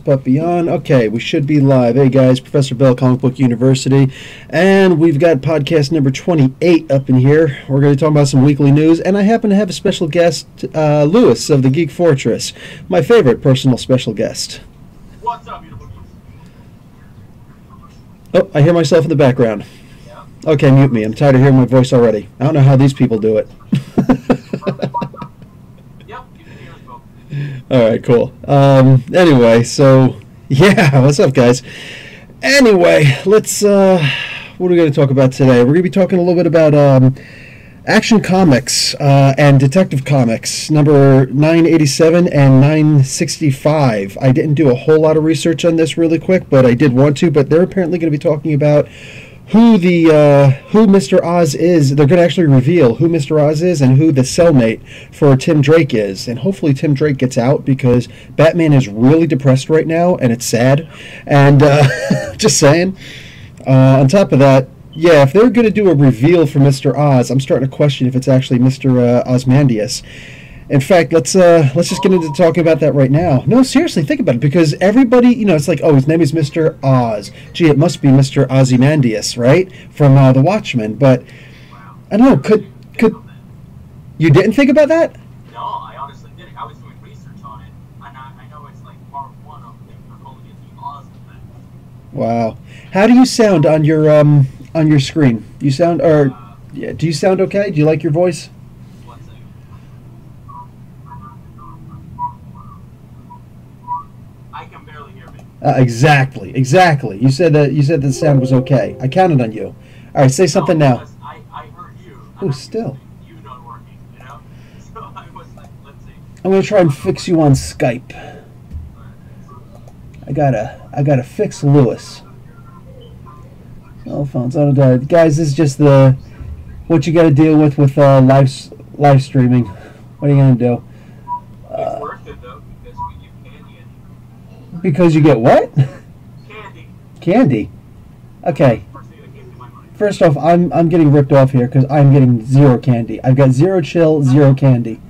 But beyond, okay, we should be live. Hey guys, Professor Bell, Comic Book University, and we've got podcast number 28 up in here. We're going to talk about some weekly news, and I happen to have a special guest, Lewis of the Geek Fortress, my favorite personal special guest. What's up, beautiful? Oh, I hear myself in the background. Yeah. Okay, mute me. I'm tired of hearing my voice already. I don't know how these people do it. All right, cool. Anyway, so yeah, what's up, guys? Anyway, let's. What are we going to talk about today? We're going to be talking a little bit about Action Comics and Detective Comics number 987 and 965. I didn't do a whole lot of research on this really quick, but I did want to. But they're apparently going to be talking about who Mr. Oz is. They're going to actually reveal who Mr. Oz is and who the cellmate for Tim Drake is. And hopefully Tim Drake gets out, because Batman is really depressed right now, and it's sad. And just saying. On top of that, yeah, if they're going to do a reveal for Mr. Oz, I'm starting to question if it's actually Mr. Ozymandias. In fact, let's just get into talking about that right now. No, seriously, think about it, because everybody, it's like, oh, his name is Mr. Oz. Gee, it must be Mr. Ozymandias, right, from The Watchmen. But I don't know. Could you didn't think about that? No, I honestly didn't. I was doing research on it, and I know it's like part one of they're calling it the Oz effect. Wow. How do you sound on your screen? Do you sound do you sound okay? Do you like your voice? I can barely hear me. Exactly. You said the sound was okay. I counted on you. All right, say something now. I heard you. Oh, still. You not working, So I was like, let's see. I'm gonna try and fix you on Skype. I gotta fix Lewis. Cell phones on a guys. This is just what you got to deal with live streaming. What are you gonna do? It's worth it though, because we give candy. Because you get what? Candy. Candy. Okay. First off, I'm getting ripped off here because I'm getting zero candy. I've got zero chill, zero candy.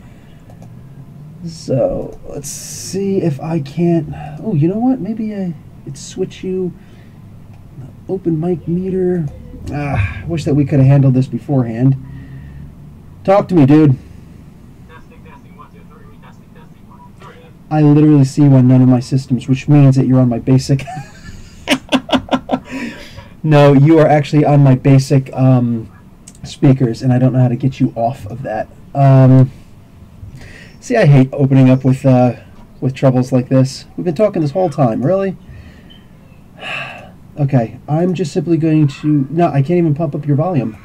So let's see if I can't. Oh, you know what? Maybe it's switch you. Open mic meter. I wish that we could have handled this beforehand. Talk to me, dude. Testing, 1, 2, 3. Testing, 1, 2, 3. I literally see one none of my systems, which means that you're on my basic. No, you are actually on my basic speakers, and I don't know how to get you off of that. See, I hate opening up with troubles like this. We've been talking this whole time, really? Okay, I'm just simply going to... No, I can't even pump up your volume.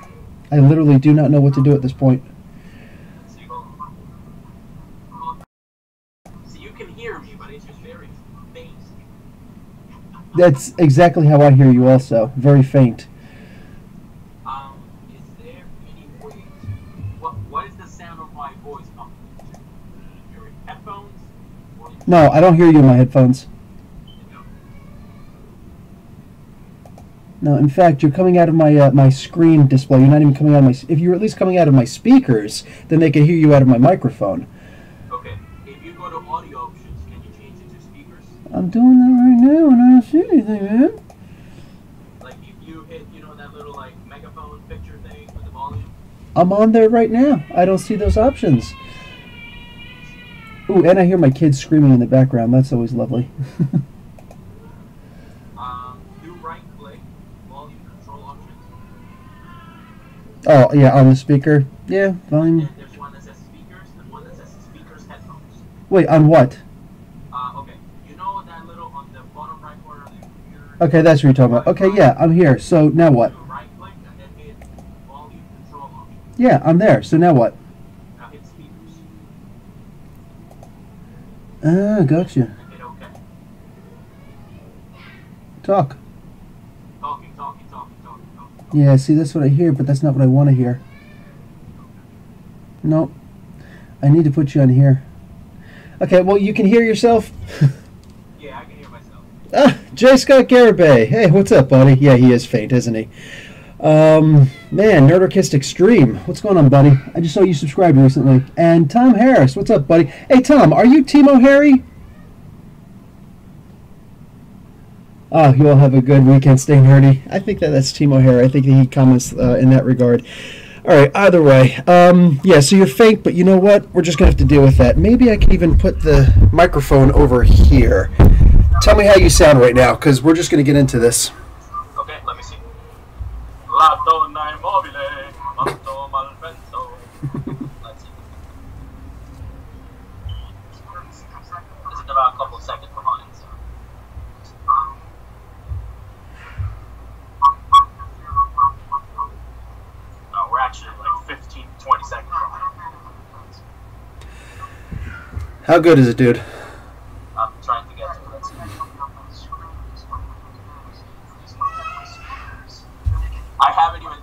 I literally do not know what to do at this point. So you can hear me, but it's just very faint. That's exactly how I hear you also. Very faint. Is there any way... What is the sound of my voice coming from? Your headphones? No, I don't hear you in my headphones. No, in fact, you're coming out of my screen display. You're not even coming out of my... If you're at least coming out of my speakers, then they can hear you out of my microphone. Okay. If you go to audio options, can you change it to speakers? I'm doing that right now, and I don't see anything, man. Like, if you hit, that little, like, megaphone picture thing with the volume? I'm on there right now. I don't see those options. Ooh, and I hear my kids screaming in the background. That's always lovely. Do right-click, volume control options. Oh, yeah, on the speaker. Yeah, volume. And there's one that says speakers and one that says speakers headphones. Wait, on what? Okay. You know that little on the bottom right corner of the computer? Okay, that's what you're talking about. Okay, yeah, I'm here. So now what? Right-click and then hit volume control options. Yeah, I'm there. So now what? Now hit speakers. Ah, gotcha. And hit OK. Talk. Talking. Yeah, see, that's what I hear, but that's not what I want to hear. Nope. I need to put you on here. Okay, well, you can hear yourself? Yeah, I can hear myself. Ah, J. Scott Garibay. Hey, what's up, buddy? Yeah, he is faint, isn't he? Man, Nerdarchist Extreme. What's going on, buddy? I just saw you subscribed recently. And Tom Harris. What's up, buddy? Hey, Tom, are you Timo Harry? Oh, you all have a good weekend. Stay nerdy. I think that's Team O'Hara. I think that he comments in that regard. All right, either way. Yeah, so you're fake, but you know what? We're just going to have to deal with that. Maybe I can even put the microphone over here. Tell me how you sound right now, because we're just going to get into this. Okay, let me see. La donna immobile, molto malpenso. Let's see. This is about a couple of seconds behind, so. No, we're actually like 15, 20 seconds behind. How good is it, dude? I'm trying to get to it. Let's see. I haven't even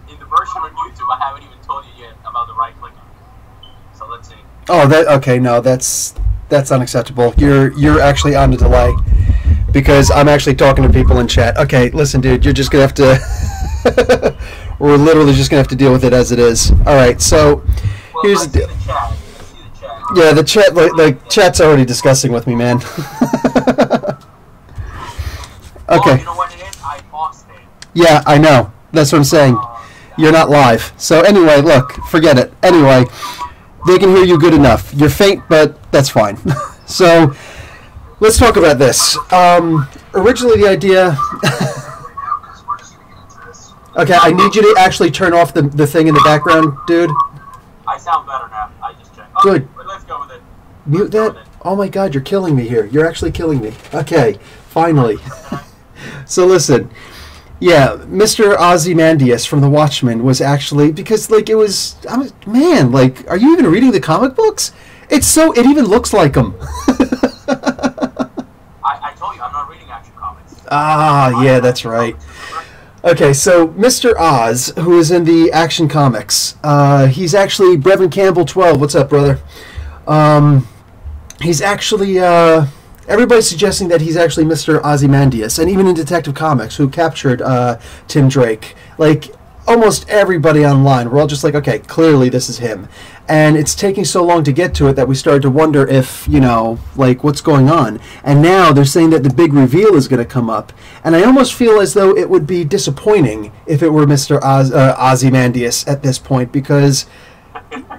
in the version on YouTube. I haven't even told you yet about the right clicker. So let's see. Oh, okay. No, that's unacceptable. You're actually on the delay because I'm actually talking to people in chat. Okay, listen, dude. You're just gonna have to. We're literally just gonna have to deal with it as it is. All right. So Well, here's I the see deal. the chat. I see the chat. Yeah, the chat, like chat's already discussing with me, man. Okay. Oh, you know what it is? I paused it. Yeah, I know. That's what I'm saying. You're not live. So anyway, look, forget it. Anyway, they can hear you good enough. You're faint, but that's fine. So let's talk about this. Originally, the idea. Okay, I need you to actually turn off the thing in the background, dude. I sound better now. I just checked. Okay, Good. but let's go with it. Mute that. Oh my God, you're killing me here. You're actually killing me. Okay, finally. So listen. Yeah, Mr. Ozymandias from The Watchmen was actually, because, like, it was, man, like, are you even reading the comic books? It even looks like him. I told you, I'm not reading action comics. Ah, yeah, that's right. Okay, so Mr. Oz, who is in the Action Comics, he's actually Brevin Campbell 12. What's up, brother? He's actually, everybody's suggesting that he's actually Mr. Ozymandias, and even in Detective Comics, who captured Tim Drake. Like, almost everybody online, we're all just like, okay, clearly this is him. And it's taking so long to get to it that we started to wonder if, like, what's going on. And now they're saying that the big reveal is going to come up. And I almost feel as though it would be disappointing if it were Mr. Ozymandias at this point, because,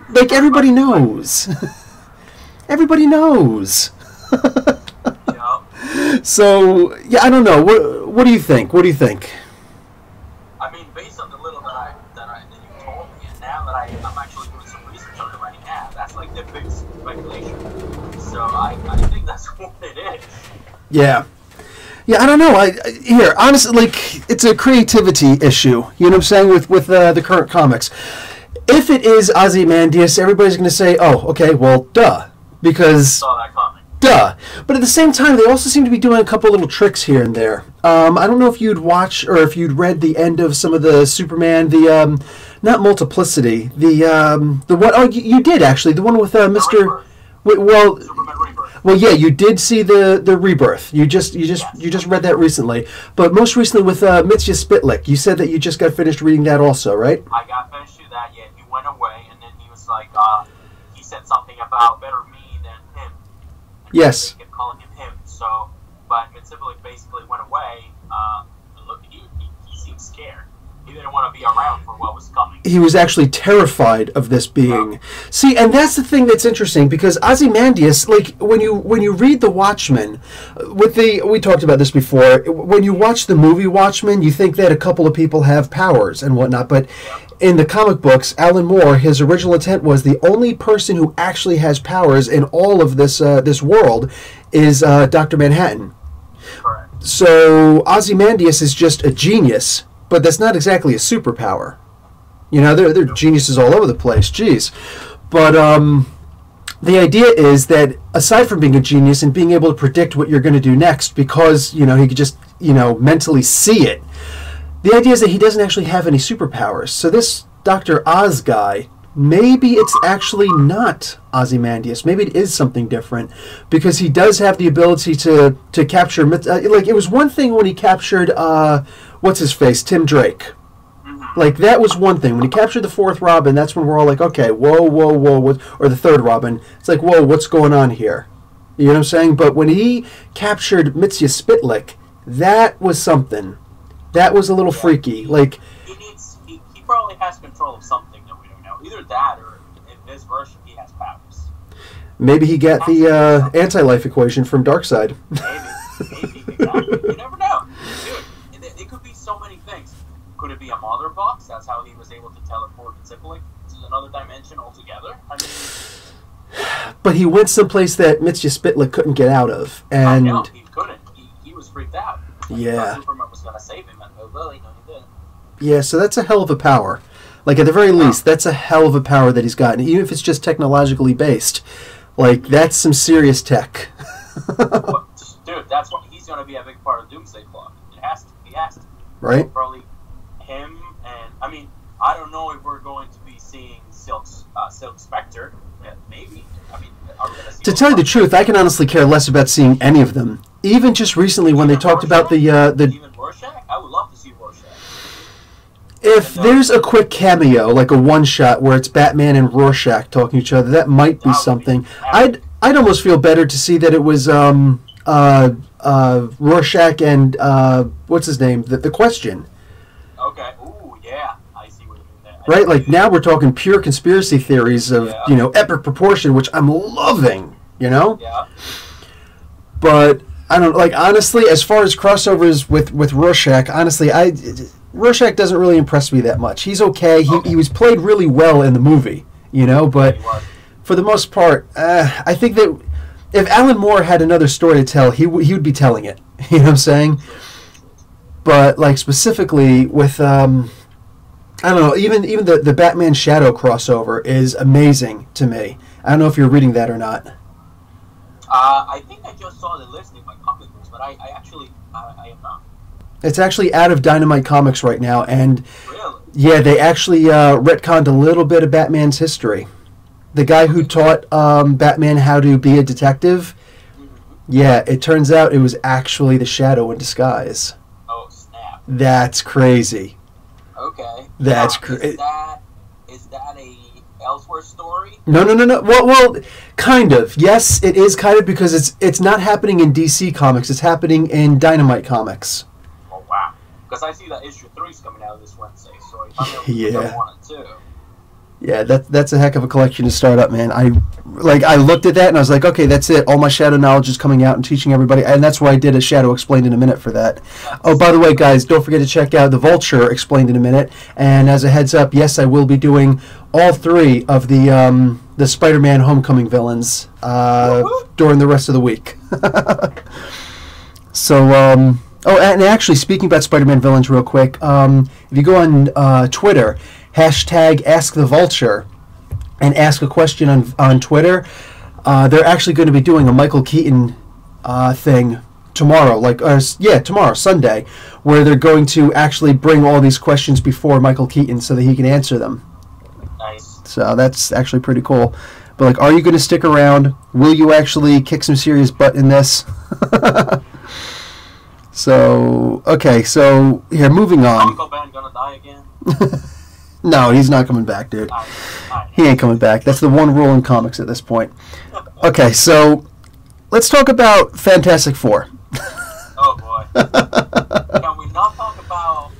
like, everybody knows. Everybody knows. Yeah. So, yeah, I don't know. What do you think? What do you think? I mean, based on the little that you told me, and now that I'm actually doing some research on it right now, that's like the big speculation. So I think that's what it is. Yeah. Yeah, I don't know. Here, honestly, like, it's a creativity issue. You know what I'm saying, with the current comics. If it is Ozymandias, everybody's going to say, oh, okay, well, duh. Because, Saw that coming. duh. But at the same time, they also seem to be doing a couple little tricks here and there. I don't know if you'd watch or if you'd read the end of some of the Superman, the, not Multiplicity, the one, oh, you did actually, the one with Mr. Well, Superman Rebirth. well, yeah, you did see the Rebirth. You just read that recently, but most recently with Mitya Spitlik, you said that you just got finished reading that also, right? I got finished with that, yet he went away, and then he was like, he said something about better me than him. And Yes. they kept calling him. So, but Mitsubishi basically went away. And look, he seemed scared. He didn't want to be around for what was coming. He was actually terrified of this being. See, and that's the thing that's interesting, because Ozymandias, like, when you read The Watchmen, we talked about this before, when you watch the movie Watchmen, you think that a couple of people have powers and whatnot, but in the comic books, Alan Moore, his original intent was the only person who actually has powers in all of this world is Dr. Manhattan. Correct. So Ozymandias is just a genius, but that's not exactly a superpower. You know, they're geniuses all over the place. Jeez. But the idea is that aside from being a genius and being able to predict what you're going to do next, because, he could just, mentally see it, the idea is that he doesn't actually have any superpowers. So this Dr. Oz guy, maybe it's actually not Ozymandias. Maybe it is something different, because he does have the ability to capture. Like, it was one thing when he captured what's his face, Tim Drake. Like, that was one thing. When he captured the fourth Robin, that's when we're all like, okay, whoa, or the third Robin. It's like, whoa, what's going on here? You know what I'm saying? But when he captured Mitya Spitlik, that was something. That was a little freaky. Like, he probably has control of something that we don't know. Either that, or in this version, he has powers. Maybe he got the anti-life equation from Darkseid. Maybe, exactly. You never know. Dude, it could be so many things. Could it be a mother box? That's how he was able to teleport Spitlik to another dimension altogether? I mean... But he went someplace that Mitya Spitlik couldn't get out of. And no, he couldn't. He was freaked out. Yeah. Superman was going to save him, and he did. Yeah, so that's a hell of a power. Like, at the very least, that's a hell of a power that he's gotten, even if it's just technologically based. Like, that's some serious tech. Well, dude, that's what he's going to be a big part of Doomsday Clock. He has to. Right? Probably him, and, I mean, I don't know if we're going to be seeing Silk Spectre. Yeah, maybe. I mean, are we going to see... To tell you the truth, I can honestly care less about seeing any of them. Even just recently when they talked about the... Even Rorschach? I would love to see Rorschach. If there's a quick cameo, like a one-shot where it's Batman and Rorschach talking to each other, that might be something. I'd almost feel better to see that it was Rorschach and what's his name? The Question. Okay. Ooh, yeah. I see what you mean there. Right? Like, now we're talking pure conspiracy theories of, epic proportion, which I'm loving, Yeah. But, I don't, like, honestly, as far as crossovers with Rorschach, honestly, Rorschach doesn't really impress me that much. He's okay. He was played really well in the movie, but for the most part, I think that if Alan Moore had another story to tell, he would be telling it. You know what I'm saying? But, like, specifically with, I don't know, even the Batman Shadow crossover is amazing to me. I don't know if you're reading that or not. I think I just saw the list in my comic books, but I am not. It's actually out of Dynamite Comics right now, and Really? yeah, they actually retconned a little bit of Batman's history. The guy who taught Batman how to be a detective, yeah, it turns out it was actually the Shadow in disguise. Oh, snap. That's crazy. Okay. That's crazy. Is that a Elseworld story? No. Well, kind of. Yes, it is kind of, because it's not happening in DC Comics. It's happening in Dynamite Comics. Oh, wow. Because I see that issue 3 is coming out this Wednesday, so if I'm able to pick up 1 and 2. Yeah, that's a heck of a collection to start up, man. I looked at that and I was like, okay, that's it. All my Shadow knowledge is coming out and teaching everybody, and that's why I did a Shadow Explained in a Minute for that. Oh, by the way, guys, don't forget to check out the Vulture Explained in a Minute. And as a heads up, yes, I will be doing all 3 of the Spider-Man Homecoming villains during the rest of the week. So, and actually, speaking about Spider-Man villains real quick, if you go on Twitter, hashtag #AskTheVulture, and ask a question on Twitter, they're actually going to be doing a Michael Keaton thing tomorrow, tomorrow, Sunday, where they're going to actually bring all these questions before Michael Keaton so that he can answer them. Nice. So that's actually pretty cool. But, like, are you going to stick around? Will you actually kick some serious butt in this? So, okay, so, here, moving on. Uncle Ben gonna die again? No, he's not coming back, dude. He ain't coming back. That's the one rule in comics at this point. Okay, so let's talk about Fantastic Four. Oh, boy. Can we not talk about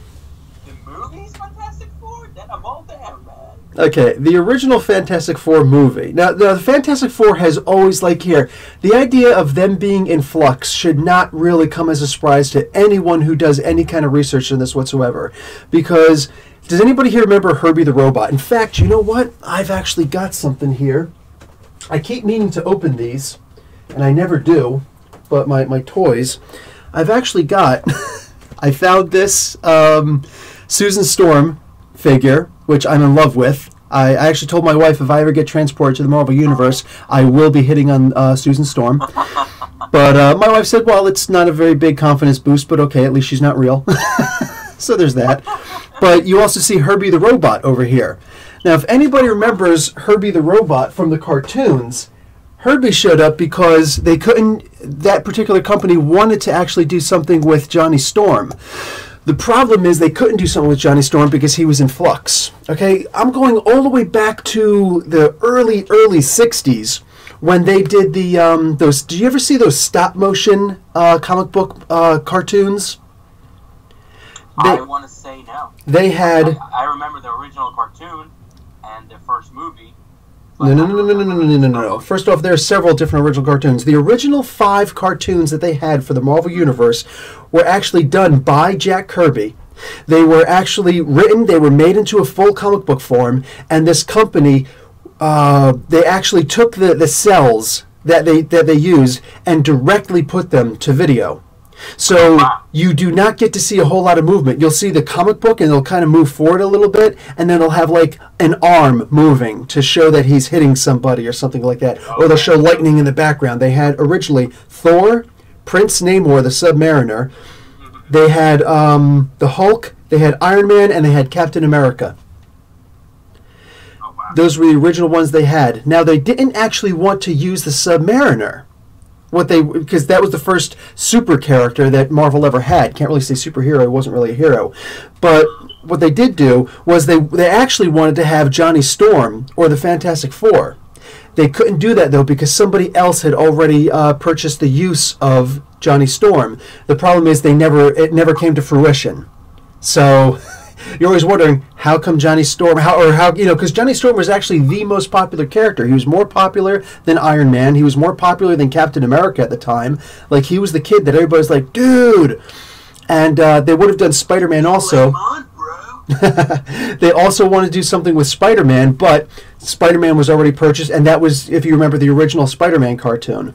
the movies Fantastic Four? Then I'm all down, man. Okay, the original Fantastic Four movie. Now, the Fantastic Four has always, like here, the idea of them being in flux should not really come as a surprise to anyone who does any kind of research in this whatsoever. Because, does anybody here remember Herbie the Robot? In fact, you know what? I've actually got something here. I keep meaning to open these, and I never do, but my toys. I've actually got, I found this Susan Storm figure, which I'm in love with. I actually told my wife if I ever get transported to the Marvel Universe, I will be hitting on Susan Storm. But my wife said, well, it's not a very big confidence boost, but okay, at least she's not real. So there's that. But you also see Herbie the Robot over here. Now, if anybody remembers Herbie the Robot from the cartoons, Herbie showed up because they couldn't, that particular company wanted to actually do something with Johnny Storm. The problem is they couldn't do something with Johnny Storm because he was in flux. Okay, I'm going all the way back to the early 60s when they did the those. Did you ever see those stop motion comic book cartoons? I want to say no. They had. I remember the original cartoon and the first movie. No. First off, there are several different original cartoons. The original 5 cartoons that they had for the Marvel Universe were actually done by Jack Kirby. They were actually written, they were made into a full comic book form, and this company, they actually took the cells that they used and directly put them to video. So you do not get to see a whole lot of movement. You'll see the comic book and it'll kind of move forward a little bit, and then it'll have like an arm moving to show that he's hitting somebody or something like that. Or they'll show lightning in the background. They had originally Thor, Prince Namor, the Submariner. They had the Hulk, they had Iron Man, and they had Captain America. Those were the original ones they had. Now, they didn't actually want to use the Submariner. Because that was the first super character that Marvel ever had. Can't really say superhero, he wasn't really a hero. But what they did do was they actually wanted to have Johnny Storm or the Fantastic Four. They couldn't do that, though, because somebody else had already purchased the use of Johnny Storm. The problem is it never came to fruition. So you're always wondering, how come Johnny Storm, because Johnny Storm was actually the most popular character. He was more popular than Iron Man. He was more popular than Captain America at the time. Like, he was the kid that everybody's like, dude. And they would have done Spider-Man also. They also wanted to do something with Spider-Man, but Spider-Man was already purchased, and that was, if you remember, the original Spider-Man cartoon.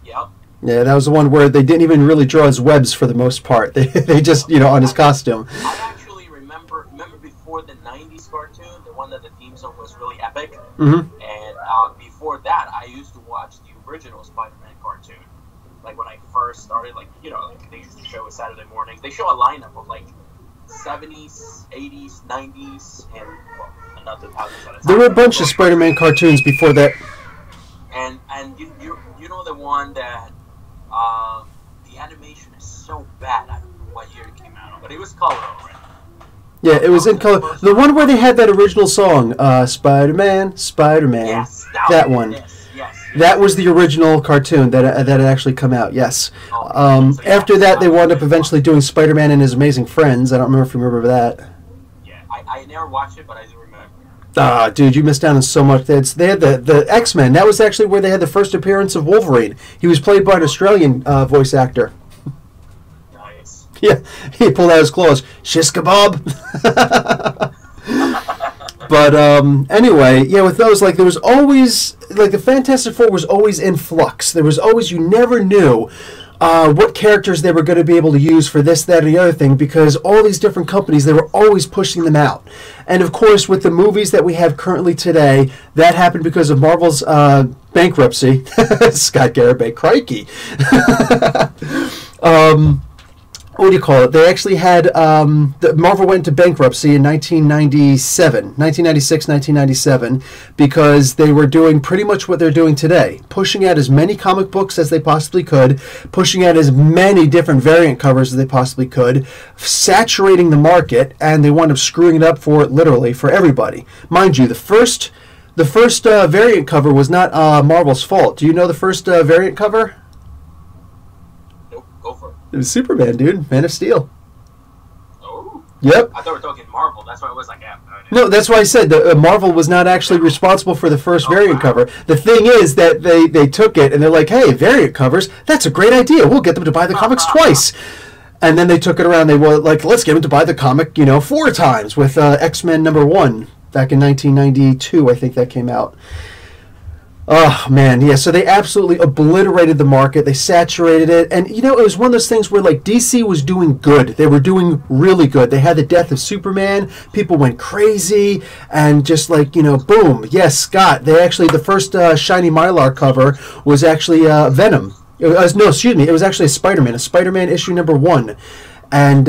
Yep. Yeah, that was the one where they didn't even really draw his webs for the most part. They just, on his costume. I actually remember before the 90s cartoon, the one that the theme song was really epic. Mm-hmm. And before that, I used to watch the original Spider-Man cartoon. Like, when I first started, they used to show it Saturday mornings. They show a lineup of, 70s, 80s, 90s, and, not 2000s. There were a bunch of Spider-Man cartoons before that. And you know the one that the animation is so bad. I don't know what year it came out, but it was color already. Yeah, it was in color. The one where they had that original song, Spider-Man, Spider-Man. Yes, that one. Yes. That was the original cartoon that had actually come out, yes. After that, they wound up eventually doing Spider-Man and His Amazing Friends. I don't remember if you remember that. Yeah, I never watched it, but I do remember. Ah, dude, you missed out on so much. They had the X-Men. That was actually where they had the first appearance of Wolverine. He was played by an Australian voice actor. Nice. Yeah, he pulled out his claws. Shish kebab. But anyway, yeah, with those, there was always, the Fantastic Four was always in flux. There was always, you never knew what characters they were going to be able to use for this, that, or the other thing, because all these different companies, they were always pushing them out. And of course, with the movies that we have currently today, that happened because of Marvel's bankruptcy. Scott Garibay, crikey. What do you call it? They actually had, Marvel went into bankruptcy in 1996, 1997, because they were doing pretty much what they're doing today, pushing out as many comic books as they possibly could, pushing out as many different variant covers as they possibly could, saturating the market, and they wound up screwing it up literally for everybody. Mind you, the first variant cover was not Marvel's fault. Do you know the first variant cover? Go for it. It was Superman, dude. Man of Steel. Oh. Yep. I thought we were talking Marvel. That's why I was like, yeah. No, that's why I said that Marvel was not actually responsible for the first variant cover. The thing is that they took it and they're like, hey, variant covers, that's a great idea. We'll get them to buy the comics twice. And then they took it around. They were like, let's get them to buy the comic, 4 times with X-Men #1 back in 1992, I think that came out. Oh, man, yeah, so they absolutely obliterated the market. They saturated it. And, it was one of those things where, DC was doing good. They were doing really good. They had the death of Superman. People went crazy. And just, boom. Yes, Scott. The first Shiny Mylar cover was actually Venom. It was actually a Spider-Man issue #1. And,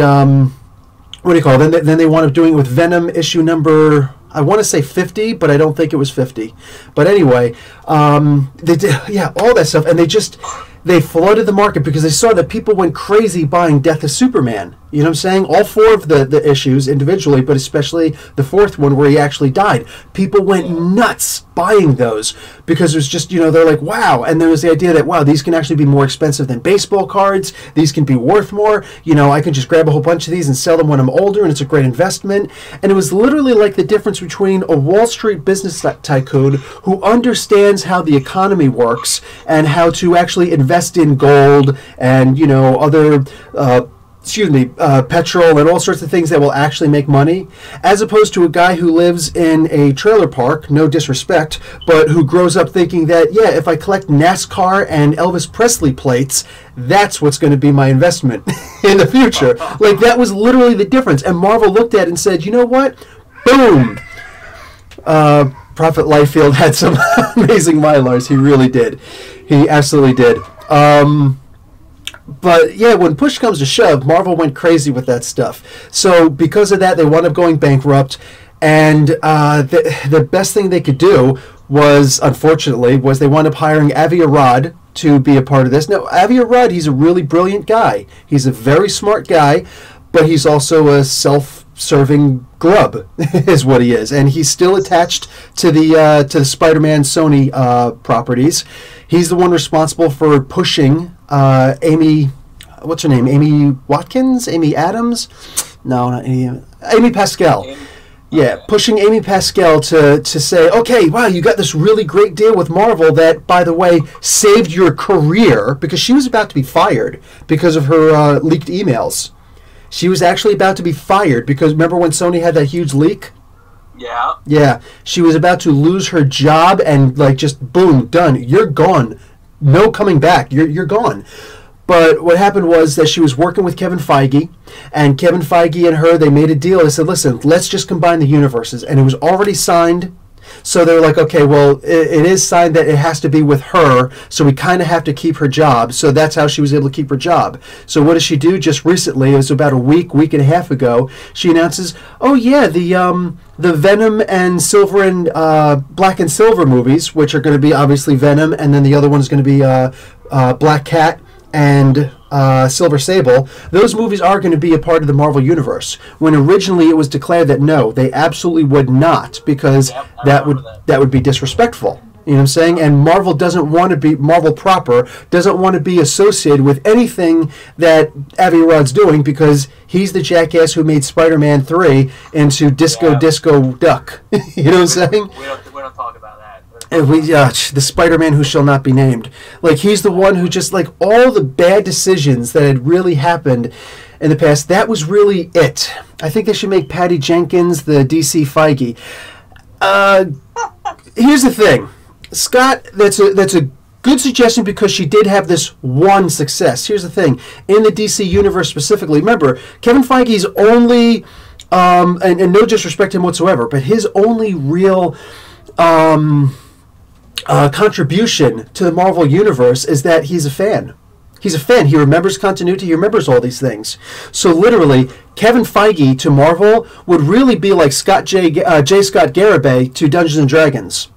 what do you call it? Then they wound up doing it with Venom issue number, I want to say 50, but I don't think it was 50. But anyway, they did, all that stuff, and they flooded the market because they saw that people went crazy buying Death of Superman. You know what I'm saying? All four of the issues individually, but especially the fourth one where he actually died. People went nuts buying those because it was just, they're like, wow. And there was the idea that, wow, these can actually be more expensive than baseball cards. These can be worth more. I can just grab a whole bunch of these and sell them when I'm older, and it's a great investment. And it was literally like the difference between a Wall Street business tycoon who understands how the economy works and how to actually invest in gold and, other petrol and all sorts of things that will actually make money, as opposed to a guy who lives in a trailer park, no disrespect, but who grows up thinking that, if I collect NASCAR and Elvis Presley plates, that's what's going to be my investment in the future. Like, that was literally the difference. And Marvel looked at it and said, you know what? Boom! Prophet Liefeld had some amazing Mylars. He really did. He absolutely did. But yeah, when push comes to shove, Marvel went crazy with that stuff. So because of that, they wound up going bankrupt. And the best thing they could do was, unfortunately, they wound up hiring Avi Arad to be a part of this. Now, Avi Arad, he's a really brilliant guy. He's a very smart guy, but he's also a self-serving grub, is what he is. And he's still attached to the Spider-Man Sony properties. He's the one responsible for pushing Amy, what's her name? Amy Watkins? Amy Adams? No, not Amy. Amy Pascal. Yeah, pushing Amy Pascal to say, okay, wow, you got this really great deal with Marvel that, by the way, saved your career, because she was about to be fired because of her leaked emails. She was actually about to be fired because, remember when Sony had that huge leak? Yeah. Yeah, she was about to lose her job and, just boom, done. You're gone. No coming back. You're gone. But what happened was that she was working with Kevin Feige, and Kevin Feige and her, they made a deal. They said, listen, let's just combine the universes. And it was already signed. So they were like, okay, well, it is signed that it has to be with her, so we kind of have to keep her job. So that's how she was able to keep her job. So what does she do? Just recently, it was about a week and a half ago, she announces, oh yeah, the Venom and Silver and Black and Silver movies, which are going to be obviously Venom, and then the other one is going to be Black Cat and Silver Sable. Those movies are going to be a part of the Marvel Universe, when originally it was declared that no, they absolutely would not, because that would be disrespectful. You know what I'm saying? And Marvel doesn't want to be, Marvel proper doesn't want to be associated with anything that Avi Arad's doing, because he's the jackass who made Spider-Man 3 into Disco Duck. You know what I'm saying? We don't talk about that. And the Spider-Man who shall not be named. Like, he's the one who just, all the bad decisions that had really happened in the past, that was really it. I think they should make Patty Jenkins the DC Feige. Here's the thing. Scott, that's a good suggestion, because she did have this one success. Here's the thing. In the DC universe specifically, remember, Kevin Feige's only, and no disrespect to him whatsoever, but his only real contribution to the Marvel Universe is that he's a fan. He's a fan. He remembers continuity. He remembers all these things. So literally, Kevin Feige to Marvel would really be like J. Scott Garibay to Dungeons and Dragons.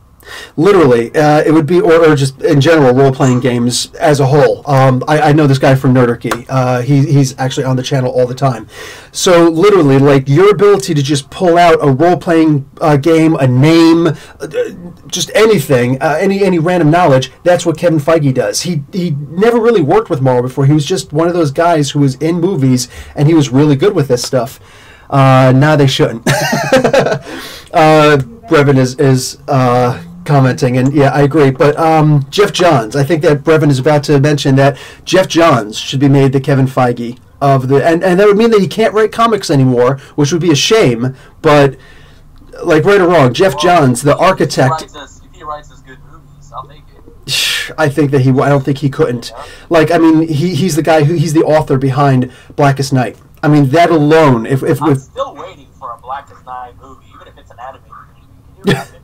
Literally, it would be, or just in general, role-playing games as a whole. I know this guy from Nerdarchy. He's actually on the channel all the time. So literally, your ability to just pull out a role-playing game, a name, just anything, any random knowledge, that's what Kevin Feige does. He never really worked with Marvel before. He was just one of those guys who was in movies, and he was really good with this stuff. Now they shouldn't. Brevin is commenting, and yeah, I agree. But Jeff Johns, I think that Brevin is about to mention that Jeff Johns should be made the Kevin Feige of the, and that would mean that he can't write comics anymore, which would be a shame. But right or wrong, Jeff Johns, the architect. If he writes us good movies, I'll take it. I think that I don't think he couldn't. He's the guy he's the author behind Blackest Night. I mean, that alone. I'm still waiting for a Blackest Night movie, even if it's an animated movie.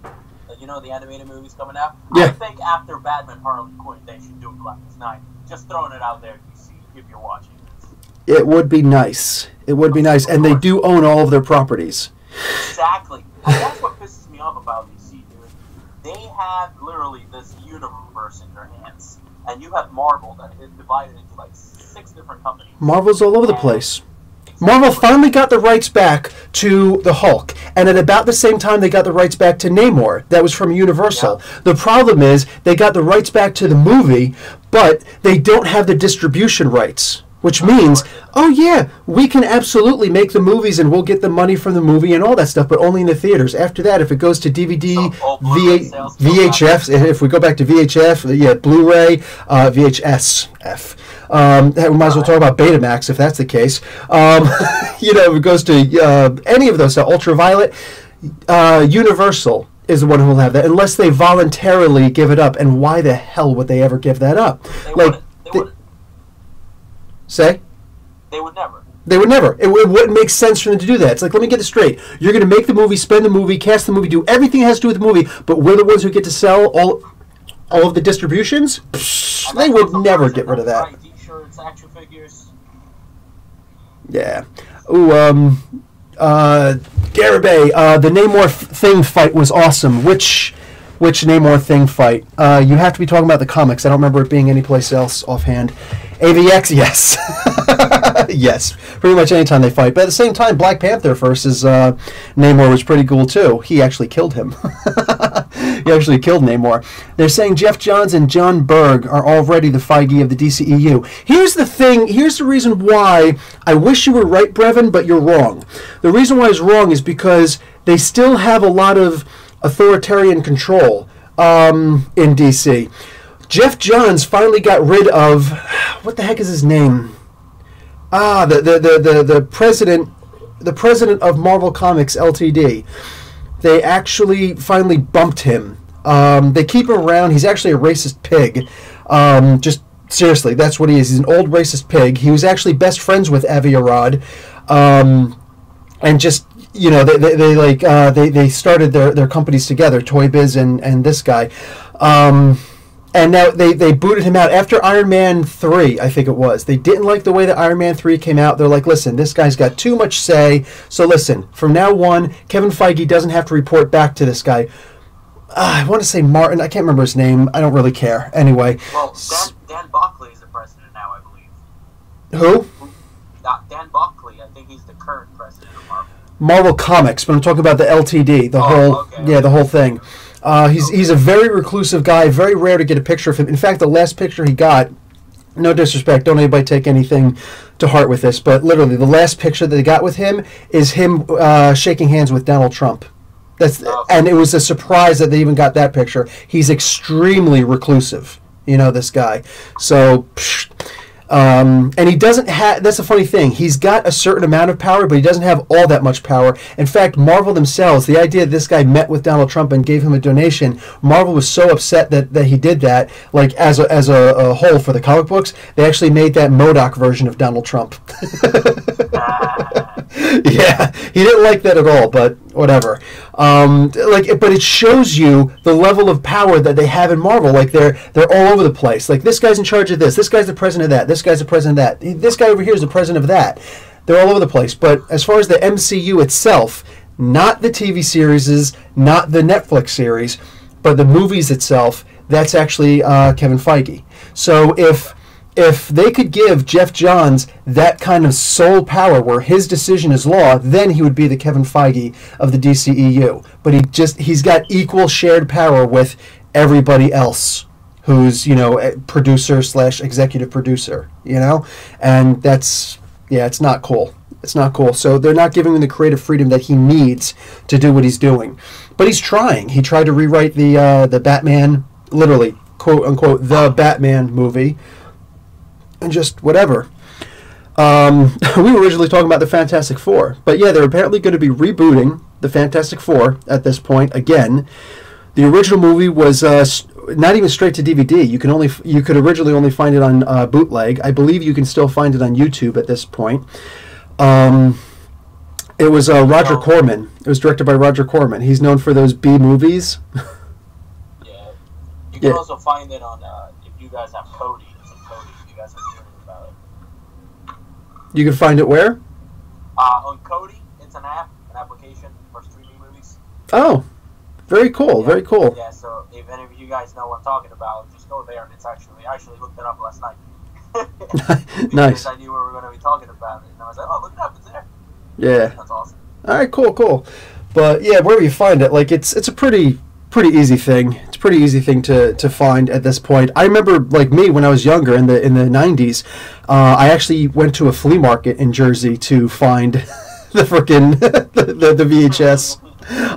The animated movie's coming out. Yeah. I think after Batman Harley Quinn, they should do Blackest Night. Just throwing it out there to see if you're watching this. It would be nice. It would be nice, and they do own all of their properties. Exactly. And that's what pisses me off about DC, dude. They have literally this universe in their hands, and you have Marvel that is divided into 6 different companies. Marvel's all over the place. Marvel finally got the rights back to the Hulk, and at about the same time they got the rights back to Namor. That was from Universal. Yeah. The problem is they got the rights back to the movie, but they don't have the distribution rights, which means, oh yeah, we can absolutely make the movies and we'll get the money from the movie and all that stuff, but only in the theaters. After that, if it goes to DVD, VHF, if we go back to VHF, yeah, Blu-ray, VHS, we might as well talk about Betamax if that's the case. If it goes to any of those, Ultraviolet, Universal is the one who will have that, unless they voluntarily give it up. And why the hell would they ever give that up? They wouldn't. Say? They would never. They would never. It wouldn't make sense for them to do that. It's like, let me get this straight. You're going to make the movie, spend the movie, cast the movie, do everything it has to do with the movie, but we're the ones who get to sell all of the distributions? Psh, they would never get rid of that. T-shirts, action figures. Yeah. Ooh, Garibay, the Namor Thing fight was awesome. Which Namor Thing fight? You have to be talking about the comics. I don't remember it being anyplace else offhand. AVX, yes. Yes, pretty much anytime they fight. But at the same time, Black Panther versus Namor was pretty cool, too. He actually killed him. He actually killed Namor. They're saying Jeff Johns and John Berg are already the Feige of the DCEU. Here's the thing. Here's the reason why I wish you were right, Brevin, but you're wrong. The reason why it's wrong is because they still have a lot of authoritarian control in DC. Jeff Johns finally got rid of, what the heck is his name? The president of Marvel Comics Ltd. They actually finally bumped him. They keep him around. He's actually a racist pig. Just seriously, that's what he is. He's an old racist pig. He was actually best friends with Avi Arad, and just they started their companies together, Toy Biz and this guy. And now they booted him out after Iron Man 3, I think it was. They didn't like the way that Iron Man 3 came out. They're like, listen, this guy's got too much say. So listen, from now on, Kevin Feige doesn't have to report back to this guy. I want to say Martin. I can't remember his name. I don't really care. Anyway. Well, Dan Buckley is the president now, I believe. Who? Dan Buckley. I think he's the current president of Marvel. Marvel Comics, but I'm talking about the LTD, the whole thing. He's a very reclusive guy, very rare to get a picture of him. In fact, the last picture he got, no disrespect, don't anybody take anything to heart with this, but literally the last picture that they got with him is him shaking hands with Donald Trump. And it was a surprise that they even got that picture. He's extremely reclusive, this guy. So, and he doesn't have, that's a funny thing, he's got a certain amount of power, but he doesn't have all that much power. In fact, Marvel themselves, the idea that this guy met with Donald Trump and gave him a donation, Marvel was so upset that he did that, like as a whole for the comic books, they actually made that MODOK version of Donald Trump. Yeah, he didn't like that at all, but whatever. But it shows you the level of power that they have in Marvel. Like they're all over the place. Like this guy's in charge of this guy's the president of that, this guy's the president of that, this guy over here is the president of that. They're all over the place. But as far as the MCU itself, not the TV series, not the Netflix series, but the movies itself, that's actually Kevin Feige. So if they could give Jeff Johns that kind of sole power where his decision is law, then he would be the Kevin Feige of the DCEU. But he's got equal shared power with everybody else who's, producer / executive producer, and that's, it's not cool. It's not cool. So they're not giving him the creative freedom that he needs to do what he's doing. But he's trying. He tried to rewrite the Batman, literally, quote unquote, the Batman movie. And just whatever. We were originally talking about the Fantastic Four, but yeah, they're apparently going to be rebooting the Fantastic Four at this point again. The original movie was not even straight to DVD. You could originally only find it on bootleg. I believe you can still find it on YouTube at this point. It was Roger Corman. It was directed by Roger Corman. He's known for those B movies. Yeah, you can also find it on if you guys have Cody. You can find it where? On Kodi. It's an application for streaming movies. Oh, very cool, yeah. Very cool. Yeah, so if any of you guys know what I'm talking about, just go there, and I actually looked it up last night. Nice. Because I knew we were going to be talking about it, and I was like, oh, look it up, it's there. Yeah. That's awesome. All right, cool. But yeah, wherever you find it, like it's a pretty easy thing. It's a pretty easy thing to find at this point. I remember, like me, when I was younger in the 90s, I actually went to a flea market in Jersey to find the frickin' the VHS.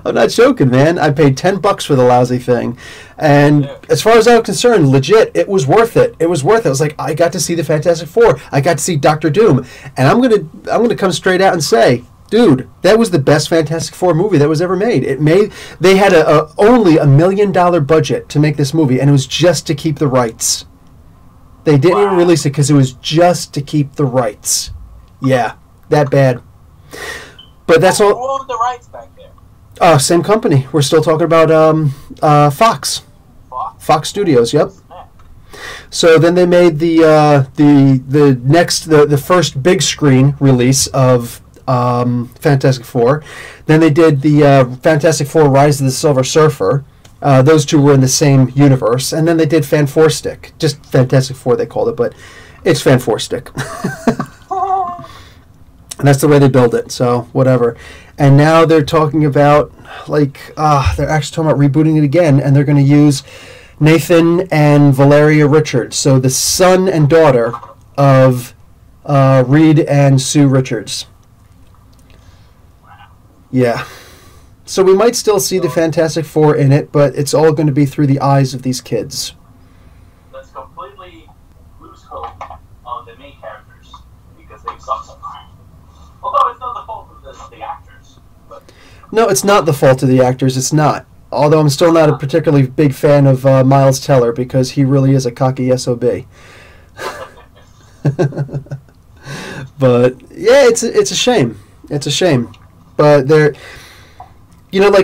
I'm not joking, man. I paid $10 for the lousy thing, and as far as I was concerned, legit, it was worth it. It was worth it. I was like, I got to see the Fantastic Four. I got to see Doctor Doom, and I'm gonna come straight out and say, dude, that was the best Fantastic Four movie that was ever made. They had only $1 million budget to make this movie, and it was just to keep the rights. They didn't even release it because it was just to keep the rights. Yeah, that bad. But that's all. Who owned the rights back there? Same company. We're still talking about Fox. Fox Studios. Yep. So then they made the first big screen release of Fantastic Four. Then they did the Fantastic Four: Rise of the Silver Surfer. Those two were in the same universe, and then they did Fan-4-Stick. Just Fantastic Four, they called it, but it's Fan-4-Stick. And that's the way they build it, so whatever. And now they're talking about, they're actually talking about rebooting it again, and they're going to use Nathan and Valeria Richards, so the son and daughter of Reed and Sue Richards. Yeah. So we might still see the Fantastic Four in it, but it's all going to be through the eyes of these kids. Let's completely lose hope on the main characters, because they suck sometimes. Although it's not the fault of the actors. But. No, it's not the fault of the actors. It's not. Although I'm still not a particularly big fan of Miles Teller, because he really is a cocky SOB. But yeah, it's a shame. It's a shame. But they're,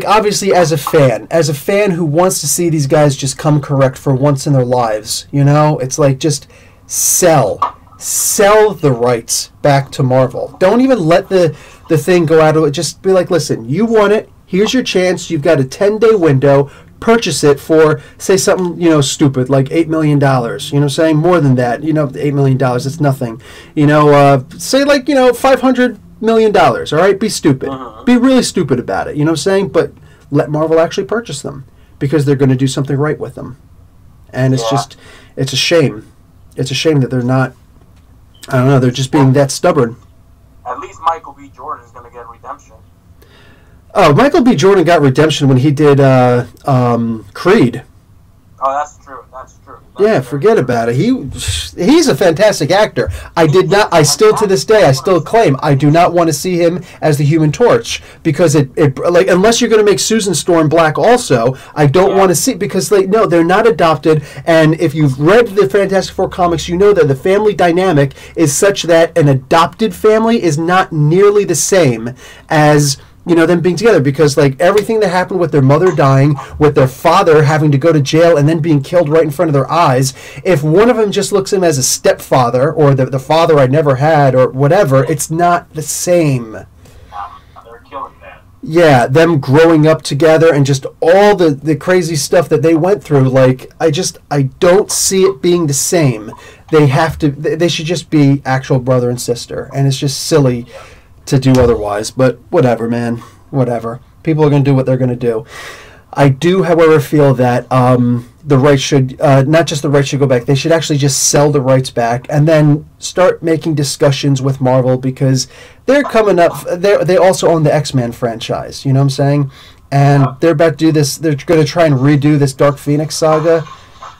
obviously as a fan who wants to see these guys just come correct for once in their lives, it's like, just sell the rights back to Marvel. Don't even let the thing go out of it. Just be like, listen, you want it. Here's your chance. You've got a 10-day window. Purchase it for, say, something, stupid, like $8 million. You know what I'm saying? More than that. $8 million, it's nothing. Say, like, $500 million, all right? Be stupid. Be really stupid about it. You know what I'm saying? But let Marvel actually purchase them, because they're going to do something right with them. And it's it's a shame. It's a shame that they're not, I don't know, they're just being that stubborn. At least Michael B. Jordan is going to get redemption. Oh, Michael B. Jordan got redemption when he did Creed. Oh, that's true. That's true. Forget about it. He's a fantastic actor. I still to this day, I still claim I do not want to see him as the Human Torch, because it unless you're going to make Susan Storm black also, I don't want to see, because no, they're not adopted, and if you've read the Fantastic Four comics, you know that the family dynamic is such that an adopted family is not nearly the same as them being together, because everything that happened with their mother dying, with their father having to go to jail and then being killed right in front of their eyes, if one of them just looks at him as a stepfather, or the father I never had, or whatever, it's not the same. They're killing that. Yeah, them growing up together and just all the crazy stuff that they went through, I don't see it being the same. They should just be actual brother and sister, and it's just silly to do otherwise, but whatever, man. Whatever. People are going to do what they're going to do. I do, however, feel that the rights should, not just the rights should go back, they should actually just sell the rights back and then start making discussions with Marvel, because they're coming up, they also own the X-Men franchise, you know what I'm saying? And they're about to do this, they're going to try and redo this Dark Phoenix saga.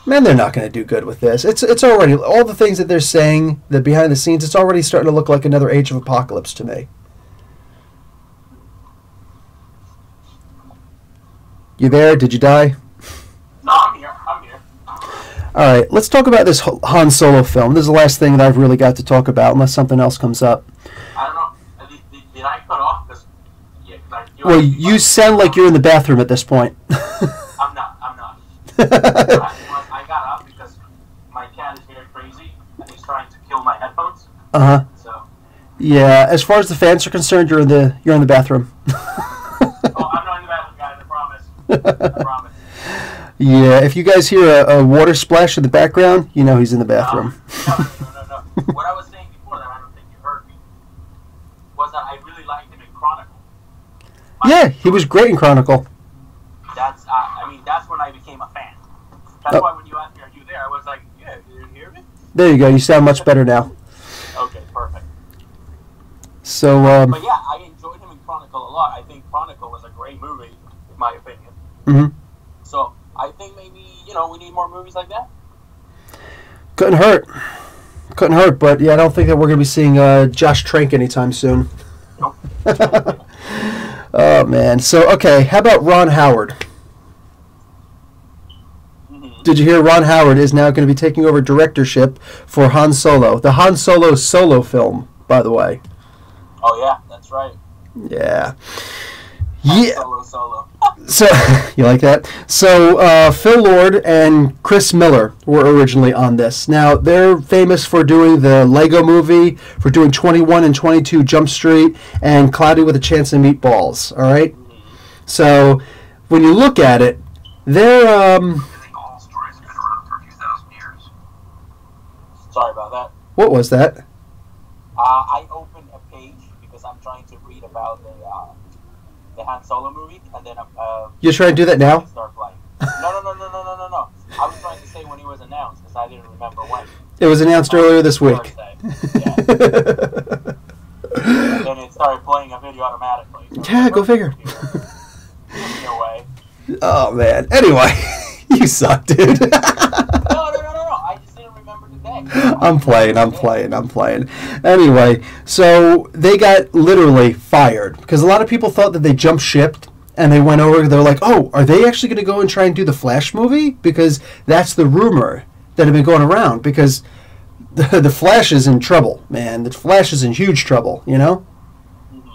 Man, they're not going to do good with this. It's already, all the things that they're saying, the behind the scenes, it's already starting to look like another Age of Apocalypse to me. You there? Did you die? No, I'm here. All right, let's talk about this Han Solo film. This is the last thing that I've really got to talk about, unless something else comes up. I don't know. Did I cut off? Well, you sound like you're in the bathroom at this point. I'm not. I got up because my cat is very crazy and he's trying to kill my headphones. So. Yeah, as far as the fans are concerned, you're in the bathroom. Oh, I'm not in the bathroom, guys. I promise. Yeah, if you guys hear a water splash in the background, you know he's in the bathroom. No. What I was saying before that I don't think you heard me was that I really liked him Yeah, he was great in Chronicle. That's that's when I became a fan. That's why when you asked me, "Are you there?" I was like, "Yeah, did you hear me?" There you go. You sound much better now. Okay, perfect. So, but yeah, I enjoyed him in Chronicle a lot. I think Chronicle was a great movie, in my opinion. Mm-hmm. So I think maybe we need more movies like that. Couldn't hurt. But yeah, I don't think that we're going to be seeing Josh Trank anytime soon. Nope. Oh man. So okay, how about Ron Howard? Did you hear Ron Howard is now going to be taking over directorship for Han Solo? The Han Solo solo film, by the way. Oh, yeah, that's right. Yeah. Han Solo. So, you like that? So, Phil Lord and Chris Miller were originally on this. Now, they're famous for doing the Lego movie, for doing 21 and 22 Jump Street, and Cloudy with a Chance of Meatballs, all right? Mm-hmm. So, when you look at it, they're... Sorry about that. What was that? I opened a page because I'm trying to read about the Han Solo movie, and then you're trying to do that now? Start playing. No. I was trying to say when it was announced because I didn't remember when. It was announced earlier this week. Thursday. Yeah. And then it started playing a video automatically. So yeah, go figure. No way. Oh man. Anyway, you suck, dude. No. I just didn't remember the day. I'm playing. Anyway, so they got literally fired because a lot of people thought that they jumped ship and they went over. They're like, "Oh, are they actually going to go and try and do the Flash movie?" Because that's the rumor that had been going around. Because the Flash is in trouble, man. The Flash is in huge trouble, Mm-hmm.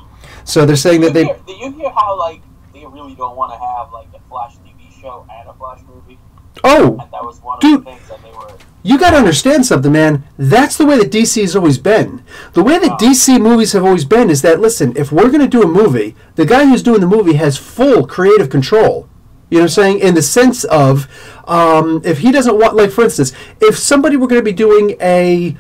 So they're saying that they. Do you hear how they really don't want to have the Flash TV show and a Flash movie? Oh, and that was one of dude. the things that they were. You got to understand something, man. That's the way that DC has always been. The way that DC movies have always been is that, listen, if we're going to do a movie, the guy who's doing the movie has full creative control. You know what I'm saying? In the sense of, if he doesn't want, for instance, if somebody were going to be doing a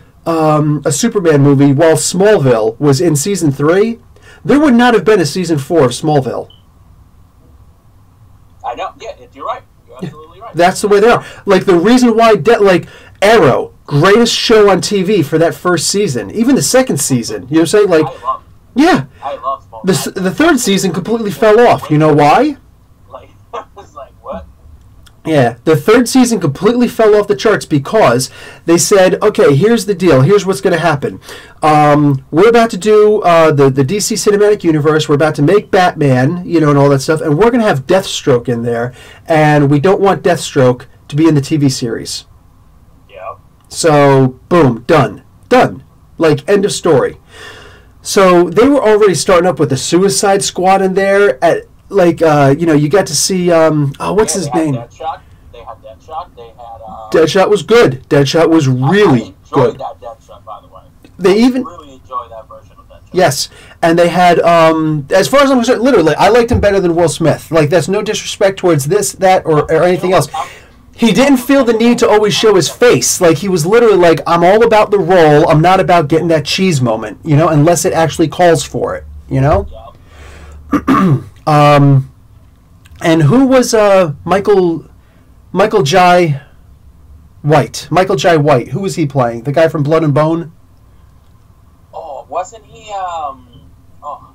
Superman movie while Smallville was in season 3, there would not have been a season 4 of Smallville. I know. Yeah, you're right. You're absolutely right. That's the way they are. The reason why, Arrow, greatest show on TV for that first season, even the second season. You know what I'm saying? I love it. Yeah. I love Smallville. The third season completely fell off. You know why? I was like, what? Yeah, the third season completely fell off the charts because they said, okay, here's the deal. Here's what's going to happen. We're about to do the DC Cinematic Universe. We're about to make Batman, and all that stuff. And we're going to have Deathstroke in there. And we don't want Deathstroke to be in the TV series. Yeah. So, boom, done. End of story. So they were already starting up with the Suicide Squad in there at... you got to see, what's his name? Deadshot. They had Deadshot. They had, Deadshot was good. Deadshot was really good. I enjoyed that Deadshot, by the way. I really enjoyed that version of Deadshot. Yes, and they had, as far as I'm concerned, literally, I liked him better than Will Smith. That's no disrespect towards this, that, or anything else. He didn't feel the need to always show his face. He was literally I'm all about the role. I'm not about getting that cheese moment, unless it actually calls for it, Yeah. And who was Michael Jai White? Michael Jai White. Who was he playing? The guy from Blood and Bone? Oh, wasn't he? Hold on,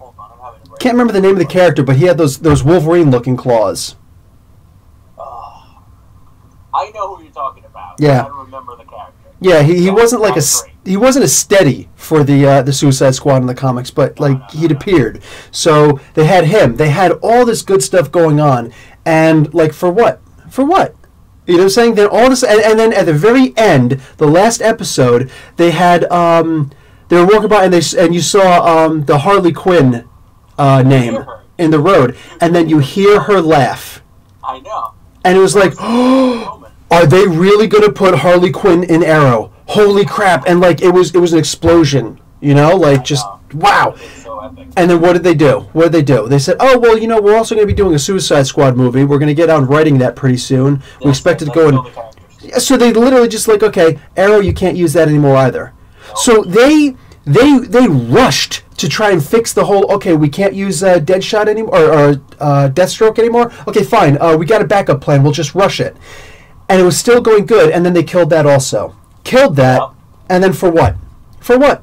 I'm having a break. Can't remember the name of the character, but he had those Wolverine-looking claws. I know who you're talking about. Yeah. I don't remember the character. Yeah, he wasn't he wasn't a steady for the Suicide Squad in the comics, but he'd appeared. So they had him. They had all this good stuff going on, and for what? For what? You know what I'm saying? Then all this, and then at the very end, the last episode, they had they were walking by and you saw the Harley Quinn name in the road, and then you hear her laugh. I know. And it was oh. Are they really going to put Harley Quinn in Arrow? Holy crap. And it was an explosion, just wow. So epic. And then what did they do? They said, oh, well, we're also going to be doing a Suicide Squad movie. We're going to get on writing that pretty soon. We expect it to go in. So they literally just okay, Arrow, you can't use that anymore either. No. So they rushed to try and fix the whole, okay, we can't use Deadshot anymore, or Deathstroke anymore. Okay, fine, we got a backup plan. We'll just rush it. And it was still going good, and then they killed that also. Killed that, and then for what? For what?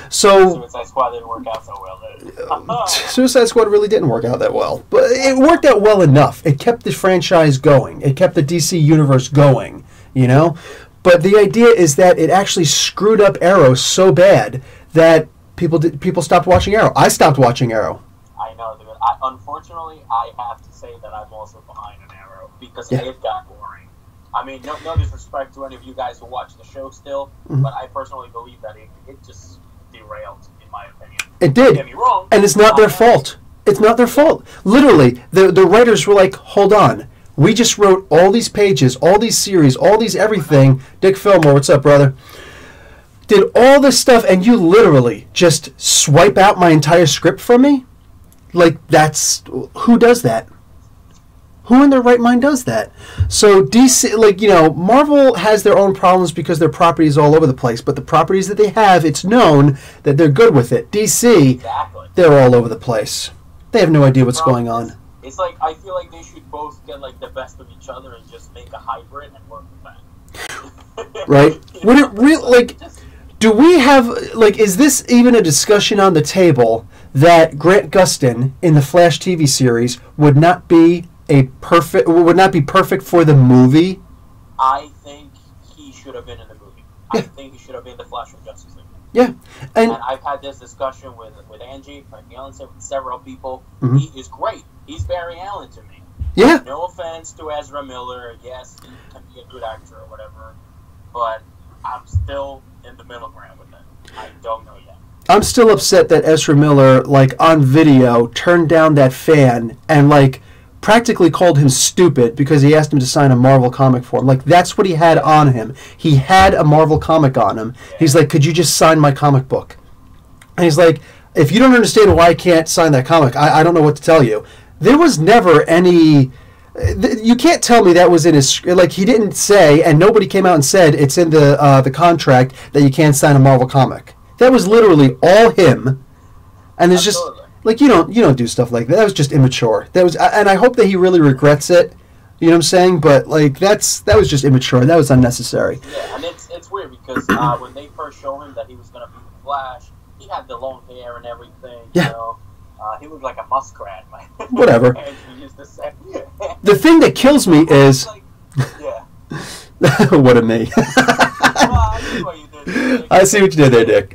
So Suicide Squad didn't work out so well, did it? Suicide Squad really didn't work out that well. But it worked out well enough. It kept the franchise going. It kept the DC universe going, you know? But the idea is that it actually screwed up Arrow so bad that people stopped watching Arrow. I stopped watching Arrow. I know, dude. Unfortunately, I have to say that I'm also behind on Arrow because it got boring. I mean, no disrespect to any of you guys who watch the show still, but I personally believe that it just derailed, in my opinion. It did. Don't get me wrong. And it's not their fault. It's not their fault. Literally, the writers were like, hold on. We just wrote all these pages, all these series, all these everything. Dick Fillmore, what's up, brother? Did all this stuff, and you literally just swipe out my entire script from me? Like, who does that? Who in their right mind does that? So DC, like, you know, Marvel has their own problems because their properties all over the place, but the properties that they have, it's known that they're good with it. DC, they're all over the place. They have no idea what's going on. It's like, I feel like they should both get, like, the best of each other and just make a hybrid and work with that. Right? Would it really, like, do we have, like, is this even a discussion on the table that Grant Gustin in the Flash TV series would not be perfect for the movie? I think he should have been in the movie. Yeah. I think he should have been the Flash from Justice League. Yeah, and I've had this discussion with Angie, my fiance, with several people. Mm-hmm. He is great. He's Barry Allen to me. Yeah. No offense to Ezra Miller. Yes, he can be a good actor or whatever, but I'm still in the middle ground with it. I don't know yet. I'm still upset that Ezra Miller, like, on video, turned down that fan and, like, practically called him stupid because he asked him to sign a Marvel comic for him. Like, that's what he had on him. He had a Marvel comic on him. Yeah. He's like, could you just sign my comic book? And he's like, if you don't understand why I can't sign that comic, I don't know what to tell you. There was never any... You can't tell me that was in his... Like, he didn't say, and nobody came out and said it's in the contract that you can't sign a Marvel comic. That was literally all him. And there's just... Like, you don't do stuff like that. That was just immature. That was, and I hope that he really regrets it. You know what I'm saying? But, like, that was just immature. That was unnecessary. Yeah, and it's weird because when they first showed him that he was going to be the Flash, he had the long hair and everything. Yeah. You know? He looked like a muskrat. Whatever. The thing that kills me is... Yeah. What a me. I see what you did there, Dick.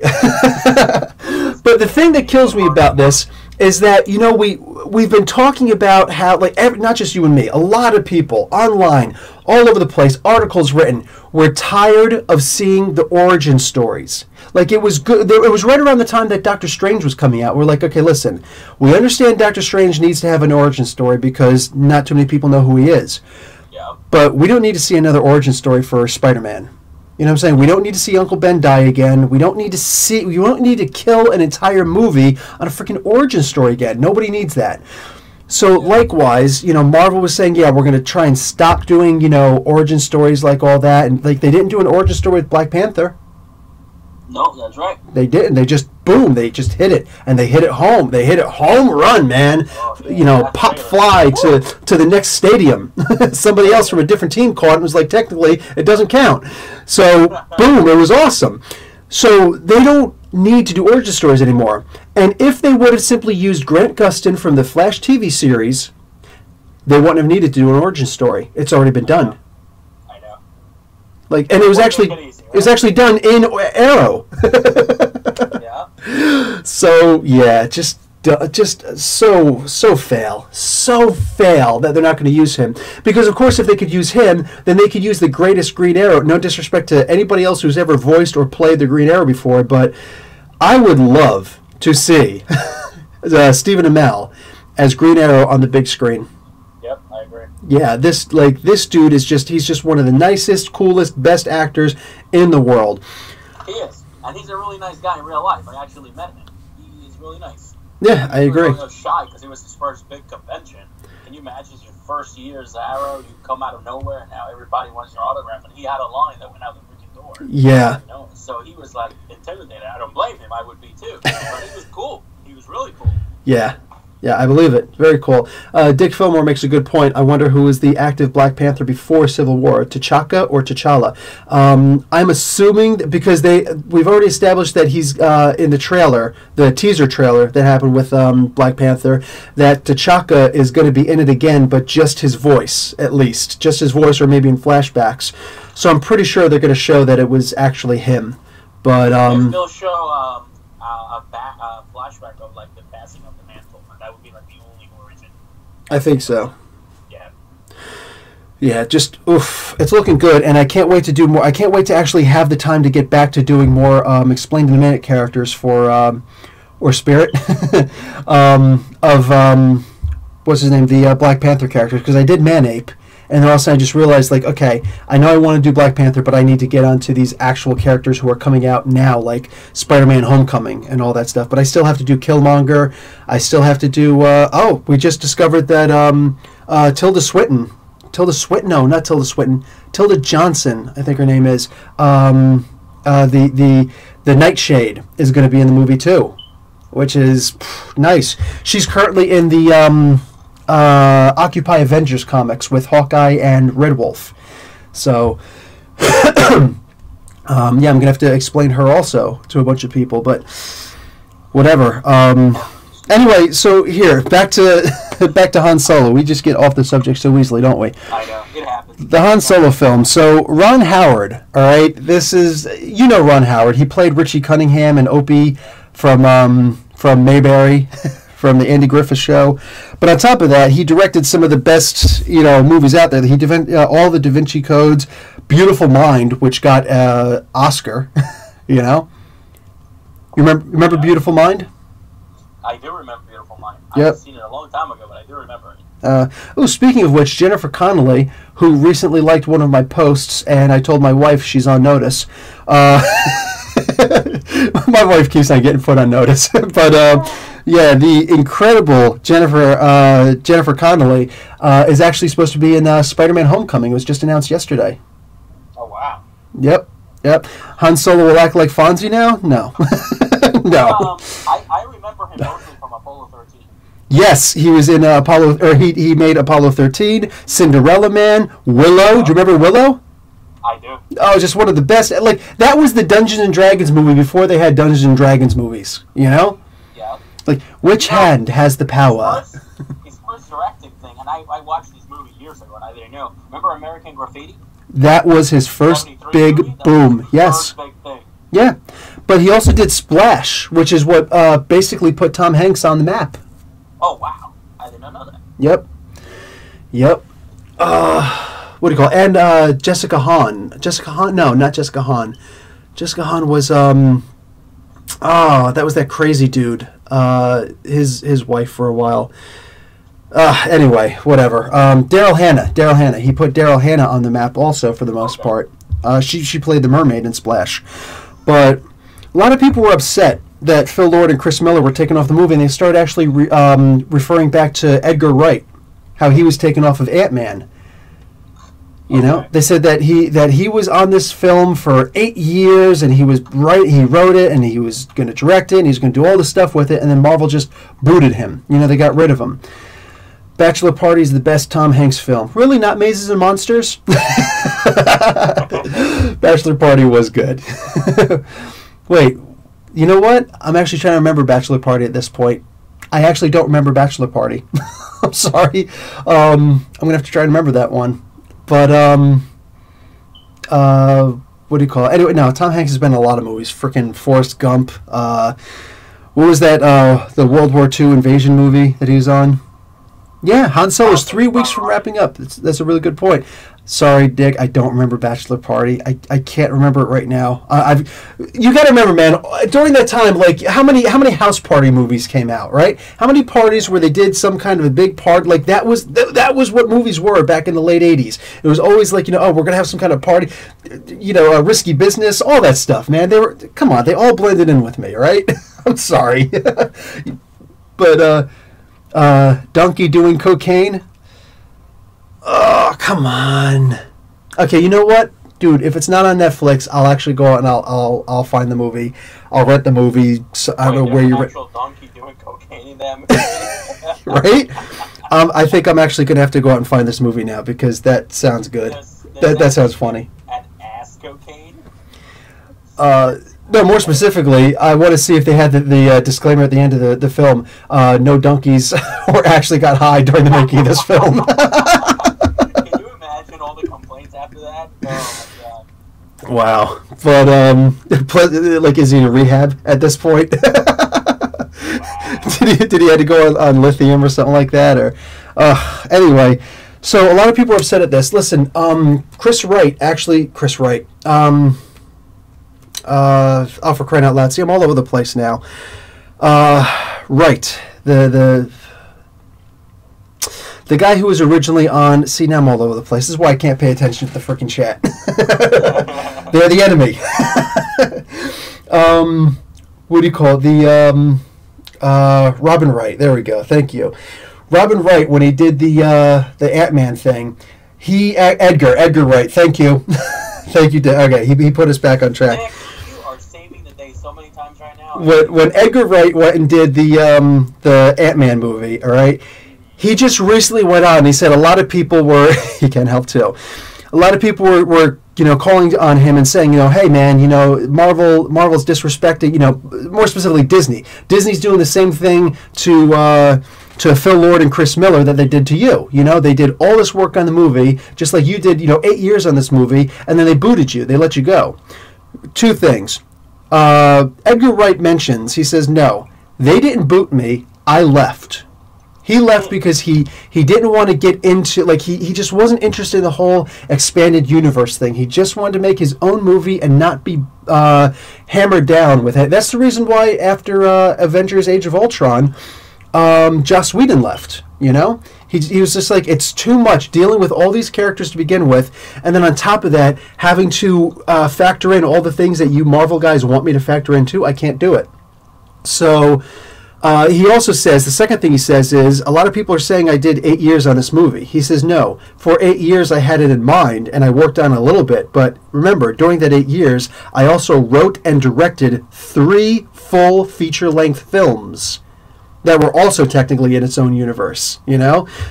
But the thing that kills me about this is that, you know, we've been talking about how, like, not just you and me, a lot of people online, all over the place, articles written, we're tired of seeing the origin stories. Like, it was good. It was right around the time that Doctor Strange was coming out. We're like, okay, listen, we understand Doctor Strange needs to have an origin story because not too many people know who he is. Yeah. But we don't need to see another origin story for Spider-Man. You know what I'm saying? We don't need to see Uncle Ben die again. We don't need to kill an entire movie on a freaking origin story again. Nobody needs that. So likewise, you know, Marvel was saying, yeah, we're going to try and stop doing, you know, origin stories like all that. And like they didn't do an origin story with Black Panther. No, that's right. They didn't. They just, boom, they just hit it. And they hit it home. They hit it home run, man. Oh, yeah, you know, pop fly to the next stadium. Somebody else from a different team caught it and was like, technically, it doesn't count. So, boom, it was awesome. So they don't need to do origin stories anymore. And if they would have simply used Grant Gustin from the Flash TV series, they wouldn't have needed to do an origin story. It's already been done. I know. Like, and it was actually done in Arrow. Yeah. So yeah, just so fail that they're not going to use him. Because of course, if they could use him, then they could use the greatest Green Arrow. No disrespect to anybody else who's ever voiced or played the Green Arrow before, but I would love to see Stephen Amell as Green Arrow on the big screen. Yep, I agree. Yeah, this dude is he's just one of the nicest, coolest, best actors in the world. He is. And he's a really nice guy in real life. I actually met him. He is really nice. Yeah, I agree. He was shy because it was his first big convention. Can you imagine your first year as Arrow, you come out of nowhere and now everybody wants your autograph, and he had a line that went out the freaking door. Yeah. You know? So he was like intimidated. I don't blame him. I would be too. But he was cool. He was really cool. Yeah. Yeah, I believe it. Very cool. Dick Fillmore makes a good point. I wonder who was the active Black Panther before Civil War, T'Chaka or T'Challa. I'm assuming that because we've already established that he's in the trailer, the teaser trailer that happened with Black Panther, that T'Chaka is going to be in it again, but just his voice, at least. Just his voice or maybe in flashbacks. So I'm pretty sure they're going to show that it was actually him. But they'll show a flashback of like the passing of the mantle. That would be like the only origin. I think so. Yeah. Yeah, just oof, it's looking good, and I can't wait to do more. I can't wait to actually have the time to get back to doing more explained in a minute characters for or Spirit of what's his name, the Black Panther characters, because I did Manape. And then all of a sudden I just realized, like, okay, I know I want to do Black Panther, but I need to get onto these actual characters who are coming out now, like Spider-Man Homecoming and all that stuff. But I still have to do Killmonger. I still have to do, we just discovered that Tilda Swinton. No, not Tilda Swinton. Tilda Johnson, I think her name is. The Nightshade is going to be in the movie, too, which is nice. She's currently in the... Occupy Avengers comics with Hawkeye and Red Wolf. So, yeah, I'm going to have to explain her also to a bunch of people, but whatever. Anyway, so here, back to Han Solo. We just get off the subject so easily, don't we? I know, it happens. The Han Solo film. So, Ron Howard, all right, this is, you know Ron Howard. He played Richie Cunningham and Opie from Mayberry. From the Andy Griffith Show, but on top of that, he directed some of the best, movies out there. He all the Da Vinci Codes, Beautiful Mind, which got Oscar. You remember Beautiful Mind? I do remember Beautiful Mind. Yep. I've seen it a long time ago, but I do remember it. Speaking of which, Jennifer Connelly, who recently liked one of my posts, and I told my wife she's on notice. My wife keeps on getting put on notice, but yeah, the incredible Jennifer Connelly is actually supposed to be in Spider-Man: Homecoming. It was just announced yesterday. Oh wow! Yep. Han Solo will act like Fonzie now? No, no. I remember him mostly from Apollo 13. Yes, he was in Apollo, or he made Apollo 13, Cinderella Man, Willow. Do you remember Willow? I do. Oh, just one of the best. Like, that was the Dungeons and Dragons movie before they had Dungeons and Dragons movies, Yeah. Like, which hand has the power? His first directing thing, and I watched this movie years ago, and I didn't know. Remember American Graffiti? That was his first big boom. Yes. First big thing. Yeah. But he also did Splash, which is what basically put Tom Hanks on the map. Oh, wow. I did not know that. Yep. What do you call it? And Jessica Hahn. No, not Jessica Hahn. Jessica Hahn was that was that crazy dude. His wife for a while. Anyway, whatever. Daryl Hannah. He put Daryl Hannah on the map also for the most part. She played the mermaid in Splash. But a lot of people were upset that Phil Lord and Chris Miller were taken off the movie, and they started actually referring back to Edgar Wright, how he was taken off of Ant-Man. They said that he was on this film for 8 years, and he wrote it, and he was going to direct it, and he was going to do all the stuff with it, and then Marvel just booted him. They got rid of him. Bachelor Party is the best Tom Hanks film. Really, not Mazes and Monsters? Bachelor Party was good. Wait, you know what? I'm actually trying to remember Bachelor Party at this point. I actually don't remember Bachelor Party. I'm sorry. I'm going to have to try to remember that one. But, what do you call it? Anyway, no, Tom Hanks has been in a lot of movies. Frickin' Forrest Gump. What was that, the World War II invasion movie that he was on? Yeah, Han Solo is 3 weeks from wrapping up. That's a really good point. Sorry, Dick, I don't remember Bachelor Party. I can't remember it right now. You got to remember, man. During that time, like how many house party movies came out, right? How many parties where they did some kind of a big part? Like that was what movies were back in the late '80s. It was always like we're gonna have some kind of party, Risky Business, all that stuff, man. They all blended in with me, right? I'm sorry, but Donkey doing cocaine. Oh, come on. Okay, you know what? dude, if it's not on Netflix, I'll actually go out and I'll find the movie. I'll rent the movie. So I don't know where you're. Actual donkey doing cocaine in that movie. Right? I think I'm actually gonna have to go out and find this movie now because that sounds good. That sounds funny. And ass cocaine. No, more specifically, I want to see if they had the disclaimer at the end of the film. No donkeys or actually got high during the making of this film. Can you imagine all the complaints after that? Oh my god. Wow. But like, is he in rehab at this point? Wow. Did he have to go on lithium or something like that? Or anyway, so a lot of people are upset at this. Listen, Chris Wright. Oh, for crying out loud! See, I'm all over the place now. Right, the guy who was originally on. See, now I'm all over the place. This is why I can't pay attention to the freaking chat. They're the enemy. What do you call it? The Robin Wright. There we go. Thank you, Robin Wright. When he did the Ant-Man thing, Edgar Wright. Thank you. Thank you. Okay, he put us back on track. Nick, you are saving the day so many times right now. When Edgar Wright went and did the Ant-Man movie, all right, he just recently went on and he said a lot of people were he can't help too. A lot of people were calling on him and saying, hey man, Marvel's disrespecting, more specifically Disney. Disney's doing the same thing to Phil Lord and Chris Miller that they did to you. They did all this work on the movie, just like you did, 8 years on this movie, and then they booted you. They let you go. Two things. Edgar Wright mentions, he says, no, they didn't boot me. I left. He left because he didn't want to get into, he just wasn't interested in the whole expanded universe thing. He just wanted to make his own movie and not be hammered down with it. That's the reason why after Avengers Age of Ultron, Joss Whedon left, He was just like, it's too much dealing with all these characters to begin with, and then on top of that, having to factor in all the things that you Marvel guys want me to factor in too. I can't do it. So he also says, the second thing he says is, a lot of people are saying I did 8 years on this movie. He says, no, for 8 years I had it in mind, and I worked on it a little bit, but remember, during that 8 years, I also wrote and directed 3 full feature-length films that were also technically in its own universe,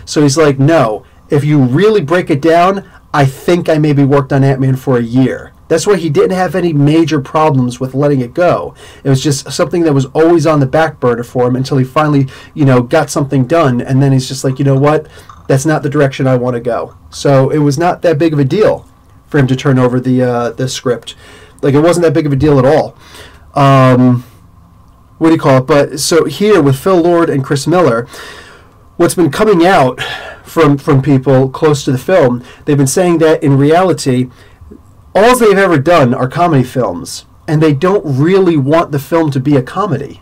So he's like, no, if you really break it down, I think I maybe worked on Ant-Man for a year. That's why he didn't have any major problems with letting it go. It was just something that was always on the back burner for him until he finally, got something done. And then he's just like, you know what? That's not the direction I want to go. So it was not that big of a deal for him to turn over the script. It wasn't that big of a deal at all. What do you call it? But so here with Phil Lord and Chris Miller, what's been coming out from people close to the film, they've been saying that in reality, all they've ever done are comedy films, and they don't really want the film to be a comedy.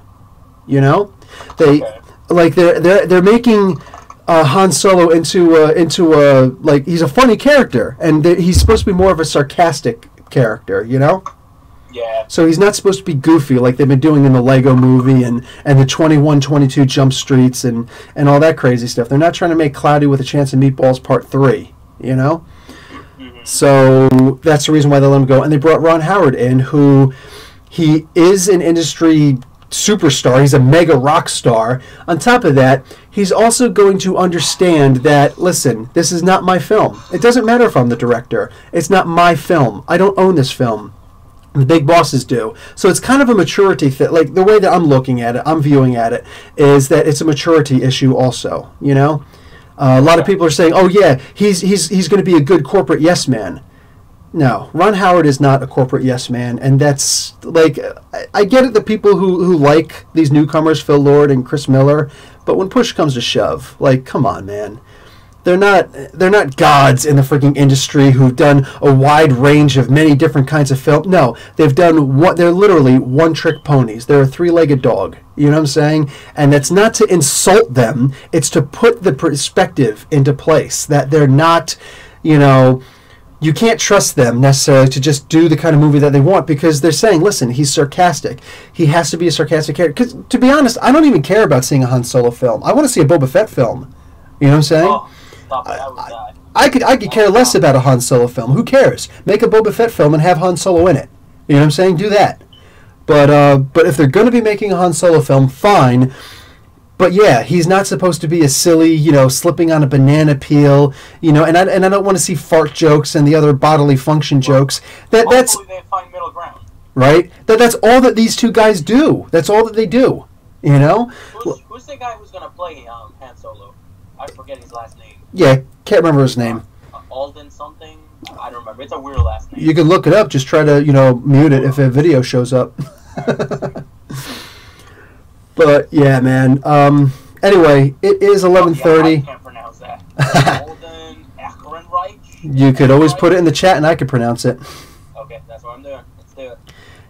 They they're making Han Solo into a he's a funny character, and he's supposed to be more of a sarcastic character. Yeah. So he's not supposed to be goofy like they've been doing in the Lego movie and the 21-22 Jump Streets and all that crazy stuff. They're not trying to make Cloudy with a Chance of Meatballs Part 3, Mm-hmm. So that's the reason why they let him go. And they brought Ron Howard in, who he is an industry superstar. He's a mega rock star. On top of that, he's also going to understand that, listen, this is not my film. It doesn't matter if I'm the director. It's not my film. I don't own this film. The big bosses do. So it's kind of a maturity thing. The way that I'm looking at it, I'm viewing at it, is that it's a maturity issue also, A lot of people are saying, oh yeah, he's going to be a good corporate yes man. No, Ron Howard is not a corporate yes man, and that's, I get it, the people who like these newcomers, Phil Lord and Chris Miller, but when push comes to shove, come on, man. They're not gods in the freaking industry who've done a wide range of many different kinds of film. No, they've done they're literally one-trick ponies. They're a 3-legged dog. You know what I'm saying? And that's not to insult them. It's to put the perspective into place that they're not, you can't trust them necessarily to just do the kind of movie that they want, because they're saying, listen, he's sarcastic. He has to be a sarcastic character. Because, to be honest, I don't even care about seeing a Han Solo film. I want to see a Boba Fett film. You know what I'm saying? Oh, stop it. I would die. I could care less about a Han Solo film. Who cares? Make a Boba Fett film and have Han Solo in it. You know what I'm saying? Do that. But if they're going to be making a Han Solo film, fine. But yeah, he's not supposed to be a silly, slipping on a banana peel, and I don't want to see fart jokes and the other bodily function jokes. That's hopefully they find middle ground. Right. That's all that these two guys do. That's all that they do. Who's the guy who's gonna play Han Solo? I forget his last name. Yeah, can't remember his name. Alden something. I don't remember. It's a weird last name. You can look it up. Just try to mute it if a video shows up. But yeah, man. Anyway, it is 11:30. I can't pronounce that. Alden Ehrenreich. You could always put it in the chat, and I could pronounce it. Okay, that's what I'm doing. Let's do it.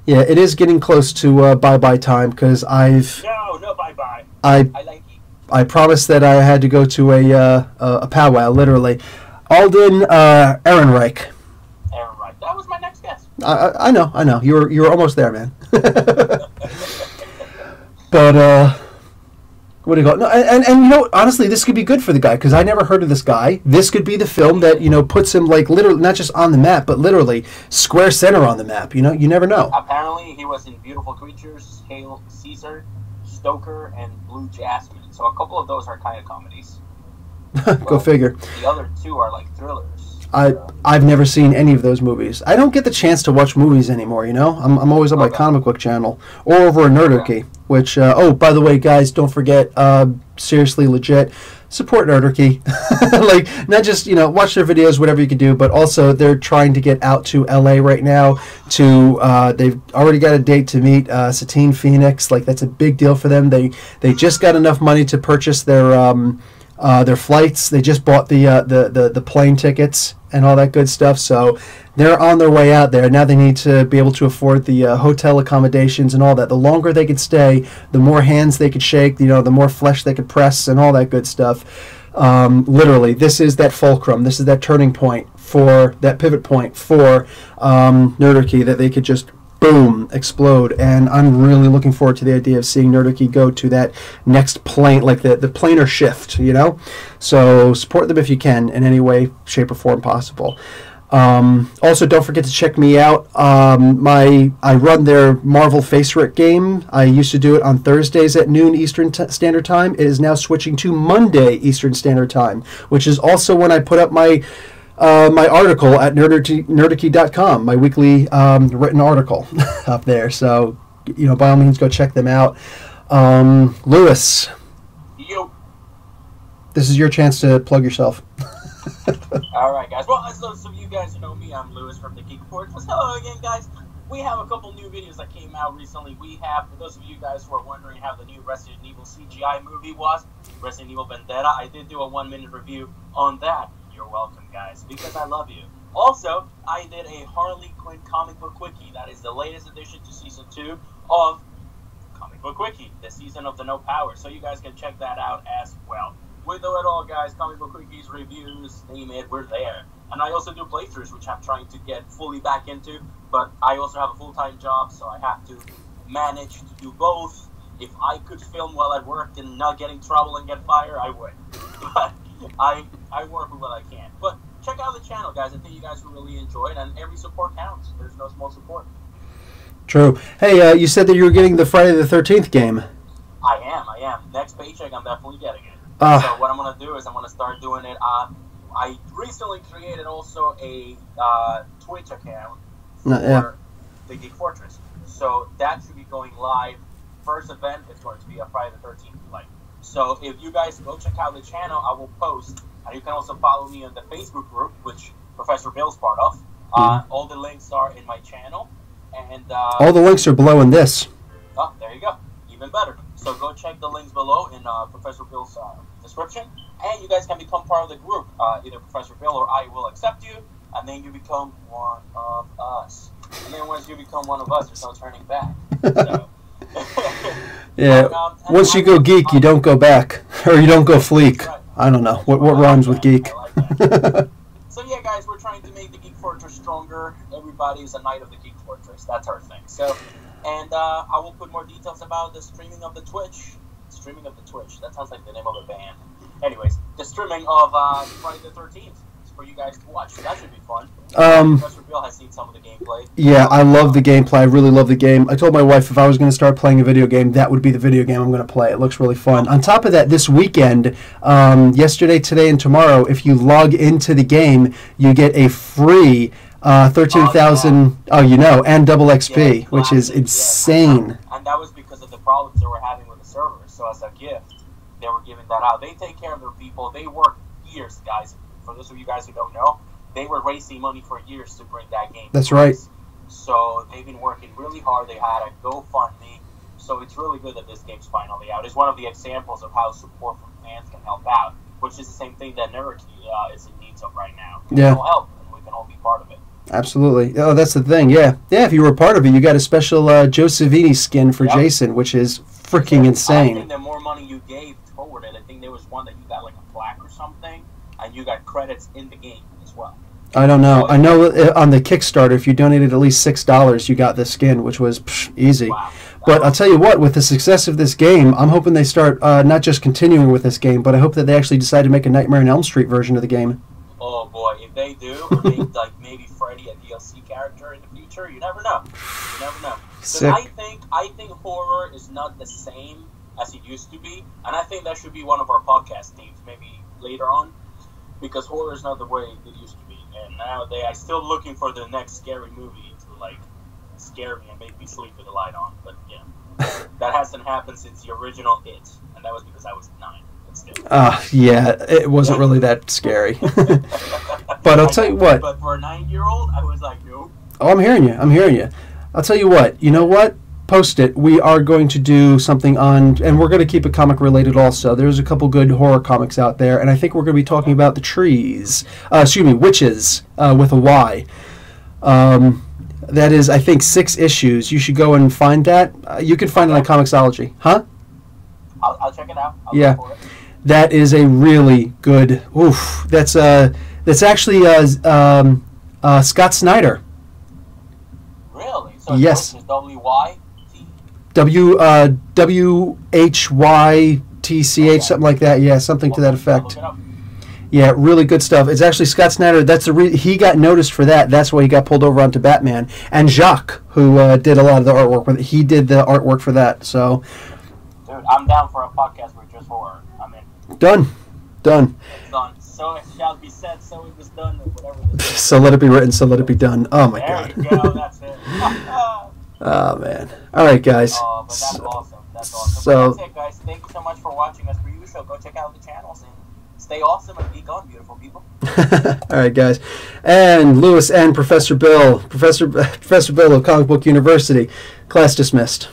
Yeah, it is getting close to bye-bye time because No bye-bye. I like you. I promised that I had to go to a powwow, literally. Alden Ehrenreich. Ehrenreich. That was my next guess. I know. You were almost there, man. But what do you call it? No, and honestly, this could be good for the guy because I never heard of this guy. This could be the film that puts him like literally not just on the map, but literally square center on the map. You never know. Apparently, he was in Beautiful Creatures, Hail Caesar, Stoker, and Blue Jasmine. So a couple of those are kind of comedies. Go figure. The other two are like thrillers. I've never seen any of those movies. I don't get the chance to watch movies anymore, I'm always on my comic book channel or over a Nerdarchy, which, by the way, guys, don't forget, seriously, legit, support Nerdarchy. Like, not just, watch their videos, whatever you can do, but also they're trying to get out to LA right now they've already got a date to meet Satine Phoenix. Like, that's a big deal for them. They just got enough money to purchase their flights. They just bought the plane tickets and all that good stuff. So they're on their way out there. Now they need to be able to afford the hotel accommodations and all that. The longer they could stay, the more hands they could shake, the more flesh they could press and all that good stuff. Literally, this is that fulcrum. This is that turning point that pivot point for Nerdarchy that they could just boom, explode. And I'm really looking forward to the idea of seeing Nerdarchy go to that next plane, like the planar shift, So support them if you can in any way, shape, or form possible. Also, don't forget to check me out. I run their Marvel Face Rick game. I used to do it on Thursdays at noon Eastern Standard Time. It is now switching to Monday Eastern Standard Time, which is also when I put up my article at nerdarchy.com, my weekly written article up there. So, by all means, go check them out. Lewis, this is your chance to plug yourself. All right, guys. Well, as those of you guys who know me, I'm Lewis from the Geek Fortress. Hello again, guys. We have a couple new videos that came out recently. We have, for those of you guys who are wondering how the new Resident Evil CGI movie was, Resident Evil Vendetta, I did do a 1-minute review on that. You're welcome, guys, because I love you. Also, I did a Harley Quinn comic book quickie. That is the latest addition to Season 2 of Comic Book Quickie, the season of the No Power. So you guys can check that out as well. We do it all, guys. Comic book quickies, reviews, name it, we're there. And I also do playthroughs, which I'm trying to get fully back into. But I also have a full-time job, so I have to manage to do both. If I could film while at work and not get in trouble and get fired, I would. But I work with what I can. But check out the channel, guys. I think you guys will really enjoy it, and every support counts. There's no small support. True. Hey, you said that you were getting the Friday the 13th game. I am. Next paycheck, I'm definitely getting it. So what I'm going to do is I'm going to start doing it. I recently created also a Twitch account for the Geek Fortress. So that should be going live. First event is going to be a Friday the 13th live. So if you guys go check out the channel, I will post. And you can also follow me on the Facebook group, which Professor Bill's part of. All the links are in my channel. And all the links are below in this. Oh, there you go. Even better. So go check the links below in Professor Bill's description. And you guys can become part of the group. Either Professor Bill or I will accept you. And then you become one of us. And then once you become one of us, there's no turning back. So... yeah. Once you go geek, you don't go back, or you don't go fleek. Right. I don't know what rhymes with geek. Like so yeah, guys, we're trying to make the Geek Fortress stronger. Everybody is a knight of the Geek Fortress. That's our thing. So, and I will put more details about the streaming of the Twitch. Streaming of the Twitch. That sounds like the name of a band. Anyways, the streaming of Friday the 13th. for you guys to watch. So that should be fun. Professor Bill has seen some of the gameplay. Yeah, I love the gameplay. I really love the game. I told my wife if I was going to start playing a video game, that would be the video game I'm going to play. It looks really fun. On top of that, this weekend, yesterday, today, and tomorrow, if you log into the game, you get a free 13,000, and double XP, which is insane. And that was because of the problems they were having with the servers. So as a gift, they were giving that out. They take care of their people. They work years, guys. For those of you guys who don't know, they were raising money for years to bring that game. That's right. So they've been working really hard. They had a GoFundMe. So it's really good that this game's finally out. It's one of the examples of how support from fans can help out, which is the same thing that Nerd is in need of right now. Yeah. It'll help, and we can all be part of it. Absolutely. Oh, that's the thing. Yeah. If you were part of it, you got a special Joe Savini skin for Jason, which is freaking insane. I think the more money you gave toward it, I think there was one that you got like a plaque or something, and you got credits in the game as well. I don't know. I know on the Kickstarter, if you donated at least $6, you got this skin, which was easy. Wow. But I'll tell you what, with the success of this game, I'm hoping they start not just continuing with this game, but I hope that they actually decide to make a Nightmare on Elm Street version of the game. Oh boy, if they do, or make like maybe Freddy a DLC character in the future, you never know. You never know. Sick. I think horror is not the same as it used to be, and I think that should be one of our podcast themes maybe later on, because horror is not the way it used to be, and now they are still looking for the next scary movie to like scare me and make me sleep with the light on. But yeah, that hasn't happened since the original It, and that was because I was 9. Yeah, it wasn't really that scary. But I'll tell you what. But for a 9-year-old, I was like, no. Oh, I'm hearing you. I'll tell you what. You know what? Post it. We are going to do something on, and we're going to keep it comic related also. There's a couple good horror comics out there, and I think we're going to be talking about the witches, with a Y. That is, I think, 6 issues. You should go and find that. You can find it on Comixology. Huh? I'll check it out. I'll look for it. That is a really good. That's actually Scott Snyder. Really? So yes. It's WYT? WHYTCH, something like that. Yeah, something to that effect. Yeah, really good stuff. It's actually Scott Snyder. That's he got noticed for that. That's why he got pulled over onto Batman. And Jacques, who did a lot of the artwork with it, he did the artwork for that. So. Dude, I'm down for a podcast with just horror. I'm in. Done. It's done. So it shall be said, so it was done, or whatever. So let it be written, so let it be done. Oh my God. There you go, that's it. Oh man. All right, guys. Oh, but that's awesome. That's awesome. So but that's it, guys. Thank you so much for watching us. For you, so go check out the channels and stay awesome and geek on, beautiful people. All right, guys. And Lewis and Professor Bill of Comic Book University. Class dismissed.